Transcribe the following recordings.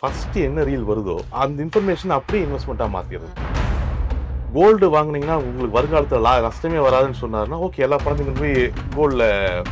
First என்ன reel வருதோ அந்த இன்ஃபர்மேஷன் அப்படியே இன்வெஸ்ட்மெண்ட்டா மாத்திடுறது. கோல்டு வாங்குனீங்கன்னா உங்களுக்கு வருங்காலத்துல நஷ்டமே வராதுன்னு சொன்னாருன்னா ஓகே, எல்லா பணத்தையும் போய் கோல்ட்ல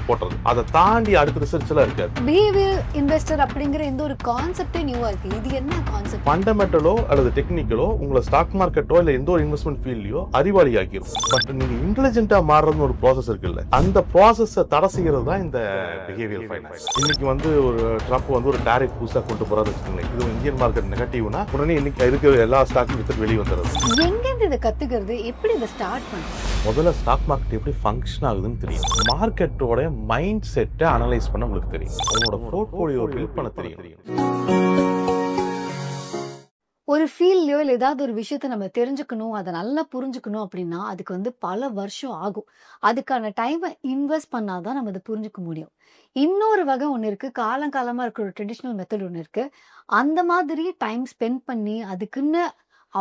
போட்டுறது. அதை தாண்டி அடுத்த ரிசர்ச் எல்லாம் இருக்காது. பிஹேவியர் இன்வெஸ்டர் அப்படிங்கிற இந்த ஒரு கான்செப்டே நியூவா இருக்கு. இது என்ன கான்செப்ட்? ஃபண்டமெண்டலோ அல்லது டெக்னிக்கலோ உங்களை ஸ்டாக் மார்க்கெட்டோ இல்ல எந்த ஒரு இன்வெஸ்ட்மெண்ட் ஃபீல்ட்லயோ அறிவாளி ஆக்கிரும். பட் நீங்க இன்டெலிஜென்ட்டா மாறுறதுன்னு ஒரு ப்ராசஸ் இருக்குல்ல, அந்த ப்ராசஸை தடை செய்யறது தான் இந்த பிஹேவியர் ஃபைனான்ஸ். இன்னைக்கு ஒரு ட்ரம்ப் ஒரு டாரிஃப் புதுசா கொண்டு போறாரு வச்சுக்கோங்களேன், இது இந்தியன் மார்க்கெட் நெகட்டிவ்னா உடனே இன்னைக்கு இருக்கிற எல்லா ஸ்டாக்கும் வித்து வெளியே வந்துடுறது. எங்கேருந்து இதை கத்துக்கிறது, எப்படி இதை ஸ்டார்ட் பண்ணுறது? முதல்ல ஸ்டாக் மார்க்கெட் எப்படி ஃபங்க்ஷன் ஆகுதுன்னு தெரியும். மார்க்கெட்டோட மைண்ட் செட்டை அனலைஸ் பண்ண உங்களுக்கு தெரியும். உங்களோட போர்ட்ஃபோலியோ பில்ட் பண்ண தெரியும். ஒரு ஃபீல்ட்லயோ இல்லை ஏதாவது ஒரு விஷயத்த நம்ம தெரிஞ்சுக்கணும், அதை நல்லா புரிஞ்சுக்கணும் அப்படின்னா அதுக்கு பல வருஷம் ஆகும். அதுக்கான டைமை இன்வெஸ்ட் பண்ணாதான் நம்ம அதை புரிஞ்சுக்க முடியும். இன்னொரு வகை ஒன்று இருக்கு, காலங்காலமா இருக்கிற ஒரு ட்ரெடிஷ்னல் மெத்தட் ஒன்று இருக்கு. அந்த மாதிரி டைம் ஸ்பெண்ட் பண்ணி அதுக்குன்னு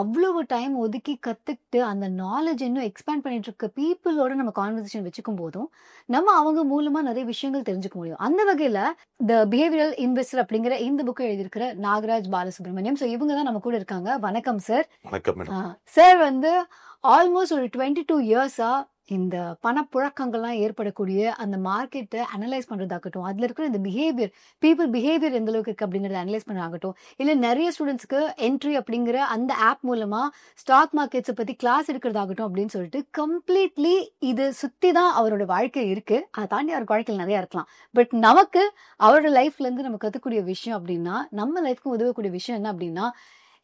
அவ்வளவு டைம் ஒதுக்கி கத்துக்கிட்டு அந்த நாலேஜ் இன்னும் எக்ஸ்பேண்ட் பண்ணிட்டு இருக்க பீப்புளோட நம்ம கான்வர்சேஷன் வச்சுக்கும் போதும் நம்ம அவங்க மூலமா நிறைய விஷயங்கள் தெரிஞ்சுக்க முடியும். அந்த வகையில த பிஹேவியரல் இன்வெஸ்டர் அப்படிங்கிற இந்த புக்கை எழுதியிருக்கிற நாகராஜ் பாலசுப்ரமணியம், ஸோ இவங்க தான் நம்ம கூட இருக்காங்க. வணக்கம் சார். வணக்கம் சார். ஆல்மோஸ்ட் ஒரு 22 இயர்ஸா இந்த பணப்புழக்கங்கள்லாம் ஏற்படக்கூடிய அந்த மார்க்கெட்டை அனலைஸ் பண்றதாகட்டும், அதுல இருக்கிற இந்த பீப்புள் பிஹேவியர் எந்த அளவுக்கு இருக்கு அப்படிங்கறத அனலைஸ் பண்ணாகட்டும், இல்ல நிறைய ஸ்டூடெண்ட்ஸ்க்கு என்ட்ரி அப்படிங்கிற அந்த ஆப் மூலமா ஸ்டாக் மார்க்கெட்ஸை பத்தி கிளாஸ் எடுக்கிறதாகட்டும் அப்படின்னு சொல்லிட்டு கம்ப்ளீட்லி இது சுத்தி தான் அவரோட வாழ்க்கை இருக்கு. அதை தாண்டி அவர் வாழ்க்கையில் நிறைய இருக்கலாம். பட் நமக்கு அவரோட லைஃப்ல இருந்து நம்ம கத்துக்கூடிய விஷயம் அப்படின்னா, நம்ம லைஃப்க்கு உதவக்கூடிய விஷயம் என்ன அப்படின்னா,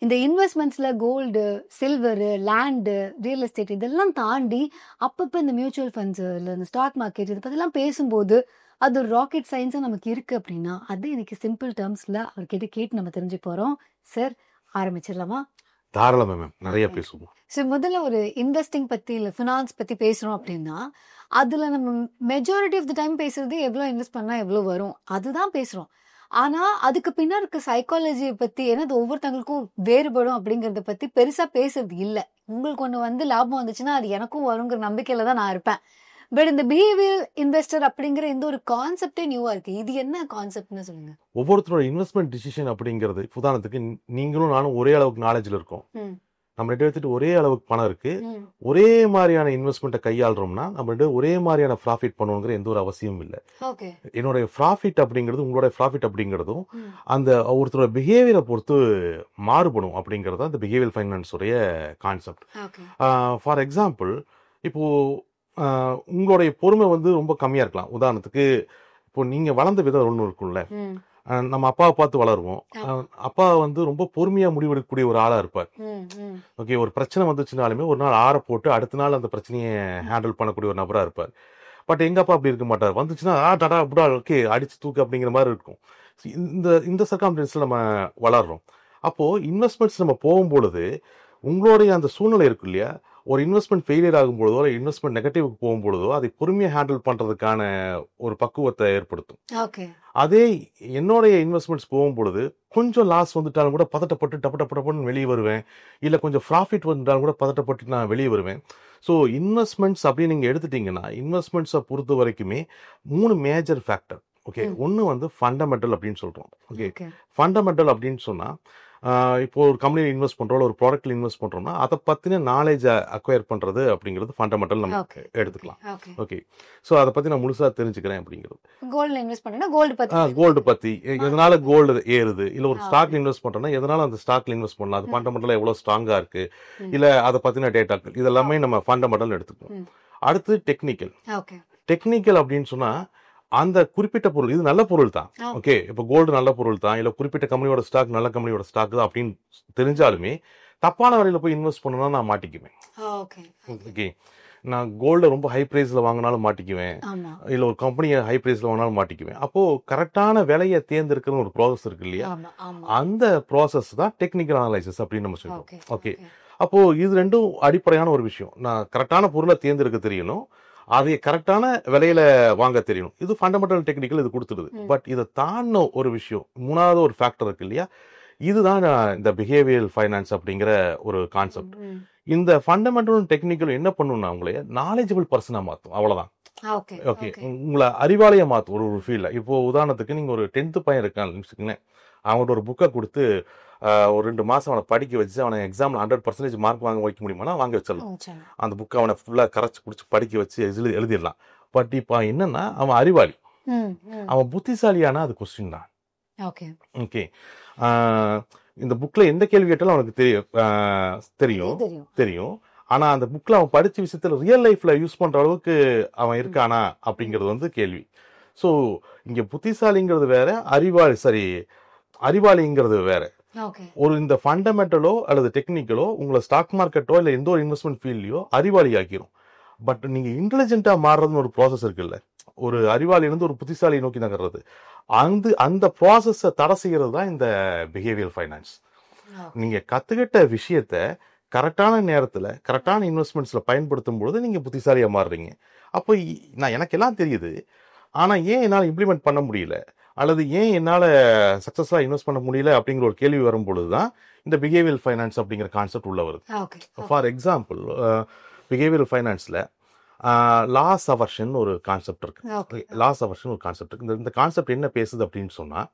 இந்த இன்வெஸ்ட்மெண்ட்ஸ்ல gold, silver, land, real estate இதெல்லாம் தாண்டி அப்பப்போ இந்த மியூச்சுவல் ஃபண்ட்ஸ் இல்லை இந்த ஸ்டாக் மார்க்கெட் இதை பற்றிலாம் பேசும்போது அது ஒரு ராக்கெட் சயின்ஸாக நமக்கு இருக்கு அப்படின்னா அது எனக்கு சிம்பிள் டேர்ம்ஸ்ல அவர்கிட்ட கேட்டு நம்ம தெரிஞ்சு போறோம். சார், ஆரம்பிச்சிடலாமா? தாராளமா மேம், நிறைய பேசுவோம். ஸோ முதல்ல ஒரு இன்வெஸ்டிங் பத்தி இல்லை ஃபினான்ஸ் பத்தி பேசுறோம் அப்படின்னா அதுல நம்ம மெஜாரிட்டி ஆஃப் த டைம் பேசுறது எவ்வளோ இன்வெஸ்ட் பண்ணா எவ்வளோ வரும் அதுதான் பேசுறோம். ஆனா அதுக்கு பின்னாடி இருக்க சைக்காலஜியை பத்தி, ஏன்னா அது ஒவ்வொருத்தங்களுக்கும் வேறுபடும் அப்படிங்கறத பத்தி பெருசா பேசுறது இல்ல. உங்களுக்கு ஒண்ணு லாபம் வந்துச்சுன்னா அது எனக்கும் வருங்கிற நம்பிக்கையில தான் நான் இருப்பேன். பட் இந்த பிஹேவியர் இன்வெஸ்டர் அப்படிங்கிற இந்த ஒரு கான்செப்டே நியூவா இருக்கு. இது என்ன கான்செப்ட்னு சொல்லுங்க. ஒவ்வொருத்தரோட இன்வெஸ்ட்மெண்ட் டிசிஷன் அப்படிங்கிறது, உதாரணத்துக்கு நீங்களும் நானும் ஒரே அளவுக்கு நாலேஜ்ல இருக்கோம். நம்ம ரெண்டு எடுத்துட்டு ஒரே அளவுக்கு பணம் இருக்கு, ஒரே மாதிரியான இன்வெஸ்ட்மெண்ட்டை கையாளுறோம்னா நம்ம ரெண்டு ஒரே மாதிரியான ப்ராஃபிட் பண்ணுங்கிற எந்த ஒரு அவசியமும் இல்லை. என்னோட ப்ராஃபிட் அப்படிங்கிறது உங்களோட ப்ராஃபிட் அப்படிங்கிறதும் அந்த ஒருத்தரோட பிஹேவியரை பொறுத்து மாறுபடும் அப்படிங்கிறது அந்த பிஹேவியர் ஃபைனான்ஸ் உடைய கான்செப்ட். ஃபார் எக்ஸாம்பிள், இப்போ உங்களுடைய பொறுமை ரொம்ப கம்மியா இருக்கலாம். உதாரணத்துக்கு இப்போ நீங்க வளர்ந்த விதம் ஒன்று இருக்கும்ல, நம்ம அப்பாவை பார்த்து வளருவோம். அப்பா ரொம்ப பொறுமையா முடிவெடுக்கக்கூடிய ஒரு ஆளா இருப்பார். ஓகே, ஒரு பிரச்சனை வந்துச்சுனாலுமே ஒரு நாள் ஆற போட்டு அடுத்த நாள் அந்த பிரச்சனையை ஹேண்டில் பண்ணக்கூடிய ஒரு நபரா இருப்பார். பட் எங்க அப்பா அப்படி இருக்க மாட்டார். வந்துச்சுன்னா டாடா புடா ஓகே அடிச்சு தூக்கு அப்படிங்கிற மாதிரி இருக்கும். இந்த சர்க்காம்ஸ்டன்ஸ்ல நம்ம வளர்றோம். அப்போ இன்வெஸ்ட்மெண்ட்ஸ் நம்ம போகும்பொழுது உங்களுடைய அந்த சூழ்நிலை இருக்கு இல்லையா, ஒரு இன்வெஸ்ட்மெண்ட் ஃபெயிலியர் ஆகும் பொழுதோ இல்லை இன்வெஸ்ட்மெண்ட் நெகட்டிவ்க்கு போகும்பொழுதோ அதை பொறுமையாக ஹேண்டில் பண்றதுக்கான ஒரு பக்குவத்தை ஏற்படுத்தும். அதே என்னுடைய இன்வெஸ்ட்மெண்ட்ஸ் போகும்பொழுது கொஞ்சம் லாஸ் வந்துட்டாலும் கூட பதட்டப்பட்டு டப்பட்டப்பட்டு வெளியே வருவேன், இல்லை கொஞ்சம் ப்ராஃபிட் வந்துட்டாலும் கூட பதட்டப்பட்டு நான் வெளியே வருவேன். ஸோ இன்வெஸ்ட்மெண்ட்ஸ் அப்படின்னு நீங்கள் எடுத்துட்டீங்கன்னா இன்வெஸ்ட்மெண்ட்ஸை பொறுத்த வரைக்குமே 3 மேஜர் ஃபேக்டர். ஓகே, ஒன்று ஃபண்டமெண்டல் அப்படின்னு சொல்கிறோம். ஓகே, ஃபண்டமெண்டல் அப்படின்னு சொன்னால் இப்போ ஒரு கம்பெனியில் இன்வெஸ்ட் பண்றோம், ஒரு ப்ராடக்ட்ல இன்வெஸ்ட் பண்றோம்னா அதை பத்தின நாலேஜ் அக்வயர் பண்றது அப்படிங்கிறது ஃபண்டமெண்டல் நம்ம எடுத்துக்கலாம். ஓகே, ஸோ அதை பத்தி நான் முழுசா தெரிஞ்சுக்கிறேன் அப்படிங்கிறது. கோல்ட்ல இன்வெஸ்ட் பண்ணா கோல்டு பத்தி எதனால கோல்டு ஏறுது, இல்ல ஒரு ஸ்டாக்ல இன்வெஸ்ட் பண்றோம்னா எதனால அந்த ஸ்டாக்ல இன்வெஸ்ட் பண்ணலாம், அது ஃபண்டமெண்டலா எவ்வளவு ஸ்ட்ராங்கா இருக்கு, இல்ல அதை பத்தின டேட்டாக்கள், இதெல்லாமே நம்ம ஃபண்டமெண்டல் எடுத்துக்கணும். அடுத்து டெக்னிக்கல் அப்படின்னு சொன்னா அந்த குறிப்பிட்ட பொருள் இது நல்ல பொருள் தான். ஓகே, இப்போ கோல்டு நல்ல பொருள் தான், இல்ல குறிப்பிட்ட கம்பெனியோட ஸ்டாக் நல்ல கம்பெனியோட ஸ்டாக் தான் அப்படின்னு தெரிஞ்சாலுமே தப்பான வரையில போய் இன்வெஸ்ட் பண்ணணும்னா நான் மாட்டிக்குவேன். ஓகே, நான் கோல்டு ரொம்ப ஹை பிரைஸ்ல வாங்கினாலும் மாட்டிக்குவேன், இல்ல ஒரு கம்பெனியை ஹை பிரைஸ்ல வாங்கினாலும் மாட்டிக்குவேன். அப்போ கரெக்டான விலையை தேர்ந்தெடுக்கிற ஒரு ப்ராசஸ் இருக்கு இல்லையா, அந்த ப்ராசஸ் தான் டெக்னிக்கல் அனலைசிஸ் அப்படின்னு நம்ம சொல்றோம். ஓகே, அப்போ இது ரெண்டும் அடிப்படையான ஒரு விஷயம். நான் கரெக்டான பொருளை தேர்ந்தெடுக்க தெரியணும், அதை கரெக்டான விலையில வாங்க தெரியணும். இது ஃபண்டமெண்டல் டெக்னிக்கல், இது கொடுத்துடுது. பட் இதை தாண்டின ஒரு விஷயம், 3வது ஒரு ஃபேக்டர் இருக்கு இல்லையா, இதுதான் இந்த பிஹேவியரல் ஃபைனான்ஸ் அப்படிங்கிற ஒரு கான்செப்ட். இந்த ஃபண்டமெண்டல் டெக்னிக்கல் என்ன பண்ணும்னா உங்களை நாலேஜபிள் பர்சனா மாற்றும், அவ்வளவுதான். ஓகே, உங்களை அறிவாலய மாற்றும் ஒரு ஃபீல்ட்ல. இப்போ உதாரணத்துக்கு நீங்க ஒரு 10th பையன் இருக்கான்னு வச்சுக்கோங்களேன், அவன்கிட்ட ஒரு புக்கை கொடுத்து ஒரு 2 மாசம் அவனை படிக்க வச்சு அவனை எக்ஸாம்ல 100% மார்க் வாங்க வைக்க முடியுமானா வாங்க வச்சிடலாம். அந்த புக்கை அவனை ஃபுல்லா கரைச்சு குடிச்சு படிக்க வச்சு எழுதிடலாம். பட் இப்போ என்னன்னா அவன் அறிவாளி, அவன் புத்திசாலியானா அது கொஸ்டின் தான். ஓகே, இந்த புக்ல எந்த கேள்வி கேட்டாலும் அவனுக்கு தெரியும். ஆனா அந்த புக்ல அவன் படிச்ச விஷயத்துல ரியல் லைஃப்ல யூஸ் பண்ற அளவுக்கு அவன் இருக்கானா அப்படிங்கிறது வந்து கேள்வி. ஸோ இங்க புத்திசாலிங்கிறது வேற, அறிவாளிங்கிறது வேற. ஒரு இந்த ஃபண்டமெண்டலோ அல்லது டெக்னிக்கலோ உங்களை ஸ்டாக் மார்க்கெட்டோ இல்ல எந்த ஒரு இன்வெஸ்ட்மெண்ட் ஃபீல்ட்லயோ அறிவாளி ஆக்கிரும். பட் நீங்க இன்டெலிஜென்ட்டா மாறுறதுன்னு ஒரு ப்ராசஸ் இருக்குல்ல, ஒரு அறிவாளி இருந்து ஒரு புத்திசாலியை நோக்கி நகர்றது, அந்த ப்ராசஸை தடை செய்யறது தான் இந்த பிஹேவியர் ஃபைனான்ஸ். நீங்க கத்துக்கிட்ட விஷயத்த கரெக்டான நேரத்துல கரெக்டான இன்வெஸ்ட்மெண்ட்ஸ்ல பயன்படுத்தும் பொழுது நீங்க புத்திசாலியா மாறுறீங்க. அப்போ எனக்கு எல்லாம் தெரியுது, ஆனா ஏன் என்னால் இம்ப்ளிமெண்ட் பண்ண முடியல அல்லது ஏன் என்னால் சக்ஸஸ்ஃபுல்லாக இன்வெஸ்ட் பண்ண முடியல அப்படிங்கிற ஒரு கேள்வி வரும்பொழுது தான் இந்த பிஹேவியர் ஃபைனான்ஸ் அப்படிங்கிற கான்செப்ட் உள்ள வருது. ஃபார் எக்ஸாம்பிள், பிஹேவியர் ஃபைனான்ஸில் லாஸ் அவர்ஷன் ஒரு கான்செப்ட் இருக்கு. இந்த கான்செப்ட் என்ன பேசுது அப்படின்னு சொன்னால்,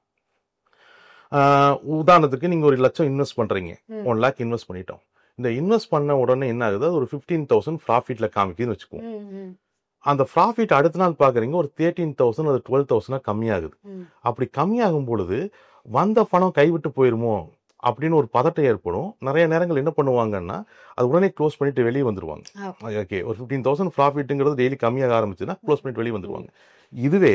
உதாரணத்துக்கு நீங்கள் 1 லட்சம் இன்வெஸ்ட் பண்ணுறீங்க, 1 லேக் இன்வெஸ்ட் பண்ணிட்டோம். இந்த இன்வெஸ்ட் பண்ண உடனே என்ன ஆகுது, ஒரு 15,000 ப்ராஃபிட்ல காமிக்குதுன்னு வச்சுக்குவோம். அந்த ப்ராஃபிட் அடுத்த நாள் பாக்குறீங்க ஒரு 13,000 அது 12,000 கம்மியாகுது. அப்படி கம்மியாகும் பொழுது வந்த பணம் கைவிட்டு போயிருமோ அப்படின்னு ஒரு பதட்டம் ஏற்படும். நிறைய நேரங்கள் என்ன பண்ணுவாங்கன்னா அது உடனே க்ளோஸ் பண்ணிட்டு வெளியே வந்துருவாங்க. ஓகே, ஒரு 15,000 ப்ராஃபிட்ங்கிறது டெய்லி கம்மியாக ஆரம்பிச்சுன்னா க்ளோஸ் பண்ணிட்டு வெளியே வந்துருவாங்க. இதுவே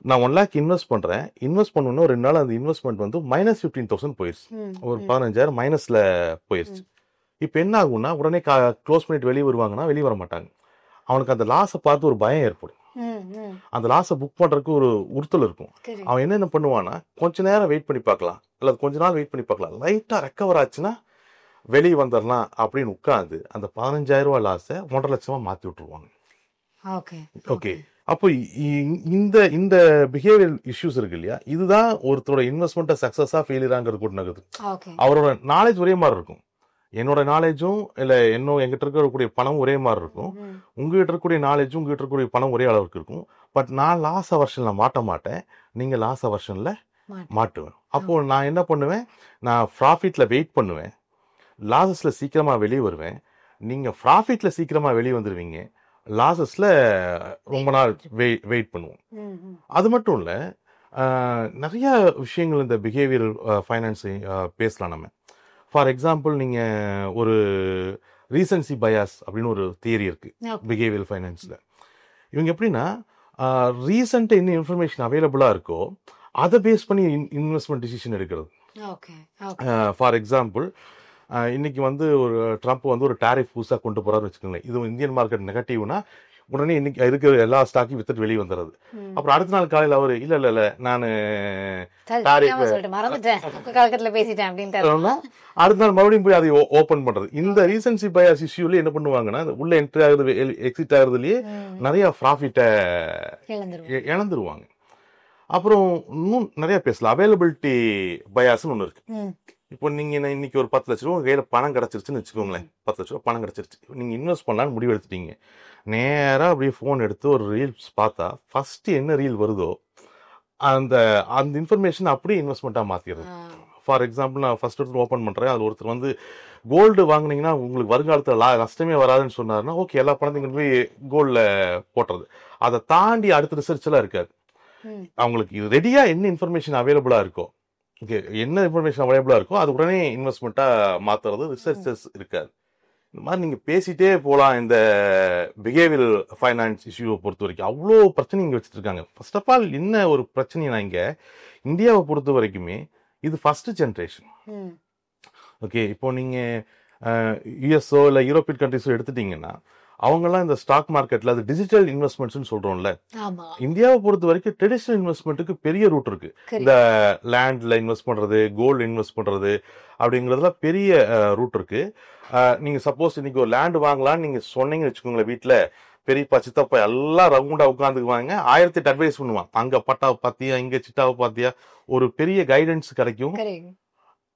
நான் 1 லேக் இன்வெஸ்ட் பண்றேன், இன்வெஸ்ட் பண்ணணும் 2 நாள் அந்த இன்வெஸ்ட்மெண்ட் வந்து -15,000 போயிடுச்சு, ஒரு 15,000 மைனஸ்ல போயிடுச்சு. இப்போ என்ன ஆகும்னா உடனே க்ளோஸ் பண்ணிட்டு வெளியே வருவாங்கன்னா வெளியே வர மாட்டாங்க. அவனுக்கு அந்த லாஸை பார்த்து ஒரு பயம் ஏற்படும். அந்த லாஸை புக் பண்றதுக்கு ஒரு உறுத்தல் இருக்கும். அவன் என்ன பண்ணுவான்னா கொஞ்ச நேரம் வெயிட் பண்ணி பார்க்கலாம், அல்லது கொஞ்ச நாள் வெயிட் பண்ணி பார்க்கலாம், லைட்டா ரெக்கவர் ஆச்சுன்னா வெளியே வந்துடலாம் அப்படின்னு உட்காந்து அந்த 15,000 ரூபாய் லாஸை 1.5 லட்சமா மாத்தி விட்டுருவாங்க. ஓகே, அப்போ இந்த பிஹேவியர் இஷ்யூஸ் இருக்கு இல்லையா, இதுதான் ஒருத்தரோட இன்வெஸ்ட்மெண்ட்டை சக்சஸா ஃபெயிலியராங்கிறது கூட நகுது. அவரோட நாலேஜ் ஒரே மாதிரி இருக்கும், என்னோட நாலேஜும் இல்ல எங்கிட்ட இருக்கக்கூடிய பணம் ஒரே மாதிரி இருக்கும், உங்ககிட்ட இருக்கக்கூடிய நாலேஜும் உங்ககிட்ட இருக்கக்கூடிய பணம் ஒரே அளவுக்கு இருக்கும். பட் நான் லாஸ் அவர்ஷன்ல மாட்ட மாட்டேன், நீங்க லாஸ் அவர்ஷன்ல மாட்டுவேன். அப்போ நான் என்ன பண்ணுவேன், நான் ப்ராஃபிட்ல வெயிட் பண்ணுவேன், லாசஸ்ல சீக்கிரமா வெளியே வருவேன். நீங்க ப்ராஃபிட்ல சீக்கிரமா வெளியே வந்துருவீங்க, லாசஸ்ல ரொம்ப நாள் வெயிட் பண்ணுவோம். அது மட்டும் இல்ல, நிறைய விஷயங்கள் இந்த பிஹேவியர் ஃபைனான்ஸ் பேசலாம் நம்ம. ஃபார் எக்ஸாம்பிள், நீங்க ஒரு ரீசன்சி பயாஸ் அப்படின்னு ஒரு தியரி இருக்கு பிஹேவியர் ஃபைனான்ஸ்ல. இவங்க எப்படின்னா ரீசெண்டா என்ன இன்ஃபர்மேஷன் அவைலபிளா இருக்கோ அதை பேஸ் பண்ணி இன்வெஸ்ட்மெண்ட் டிசிஷன் எடுக்கிறது. ஃபார் எக்ஸாம்பிள், இன்னைக்கு வந்து ஒரு ட்ரம்ப் வந்து ஒரு டாரிஃப் புதுசாக கொண்டு போறாரு வச்சுக்கோங்களேன், இது இந்தியன் மார்க்கெட் நெகட்டிவ்னா உடனே இன்னைக்கு இருக்கிற எல்லா ஸ்டாக்கையும் வித்துட்டு வெளியே வந்துடுறது. அப்புறம் அடுத்த நாள் காலையில் அவரு இல்ல நான் அடுத்த நாள் மறுபடியும் போய் அதை ஓபன் பண்றது. இந்த ரீசன்சி பயாஸ் இஷ்யூல என்ன பண்ணுவாங்கன்னா உள்ள என்ட்ரி ஆகுது எக்ஸிட் ஆகுறதுலயே நிறைய ப்ராஃபிட்டை இழந்துருவாங்க. அப்புறம் இன்னும் நிறைய பேசலாம். அவைலபிலிட்டி பயாஸ்ன்னு ஒண்ணு இருக்கு. இப்போ நீங்க இன்னைக்கு ஒரு 10 லட்ச ரூபா கையில பணம் கிடைச்சிருச்சுன்னு வச்சுக்கோங்களேன், 10 லட்ச ரூபா பணம் கிடைச்சிருச்சு, நீங்க இன்வெஸ்ட் பண்ணலான்னு முடிவு எடுத்துட்டீங்க. நேரா அப்படியே போன் எடுத்து ஒரு ரீல்ஸ் பார்த்தா ஃபர்ஸ்ட் என்ன ரீல் வருதோ அந்த இன்ஃபர்மேஷன் அப்படியே இன்வெஸ்ட்மெண்ட்டா மாத்திடுறது. ஃபார் எக்ஸாம்பிள், நான் ஃபர்ஸ்ட் ஒருத்தர் ஓப்பன் பண்றேன், அது ஒருத்தர் வந்து கோல்டு வாங்கினீங்கன்னா உங்களுக்கு வருங்காலத்தில் நஷ்டமே வராதுன்னு சொன்னாருன்னா ஓகே, எல்லா பணத்தையும் போய் கோல்ட்ல போட்டுறது. அதை தாண்டி அடுத்த ரிசர்ச் எல்லாம் இருக்காது. அவங்களுக்கு இது ரெடியா என்ன இன்ஃபர்மேஷன் அவைலபிளா இருக்கோ, ஓகே, என்ன இன்ஃபர்மேஷன் அவைலபிளா இருக்கோ அது உடனே இன்வெஸ்ட்மெண்ட்டா மாத்துறது ரிசர்ச்சஸ் இருக்காது. இந்த மாதிரி நீங்க பேசிட்டே போலாம். இந்த பிஹேவியர் ஃபைனான்ஸ் இஷ்யூவை பொறுத்த வரைக்கும் அவ்வளோ பிரச்சனை இங்க வச்சுட்டு இருக்காங்க. ஃபர்ஸ்ட் ஆஃப் ஆல் என்ன ஒரு பிரச்சனைனா, இங்க இந்தியாவை பொறுத்த வரைக்குமே இது ஃபர்ஸ்ட் ஜென்ரேஷன். ஓகே, இப்போ நீங்க யுஎஸ்ஓ இல்ல யூரோப்பியன் கண்ட்ரிஸோ எடுத்துட்டீங்கன்னா அவங்கெல்லாம் இந்த ஸ்டாக் மார்க்கெட்ல அது டிஜிட்டல் இன்வெஸ்ட்மெண்ட்ஸ் சொல்றோம்ல. இந்தியாவை பொறுத்த வரைக்கும் ட்ரெடிஷனல் இன்வெஸ்ட்மெண்ட்டுக்கு பெரிய ரூட் இருக்கு. இந்த லேண்ட்ல இன்வெஸ்ட் பண்றது, கோல்டு இன்வெஸ்ட் பண்றது அப்படிங்கறதுல பெரிய ரூட் இருக்கு. நீங்க சப்போஸ் இன்னைக்கு ஒரு லேண்ட் வாங்கலாம்னு நீங்க சொன்னீங்கன்னு வச்சுக்கோங்களேன், வீட்டுல பெரியப்பா சித்தப்பா எல்லாம் ரவுண்டா உட்காந்துக்குவாங்க, 1008 அட்வைஸ் பண்ணுவாங்க. அங்க பட்டாவை பாத்தியா, இங்க சிட்டாவை பாத்தியா, ஒரு பெரிய கைடன்ஸ் கிடைக்கும்.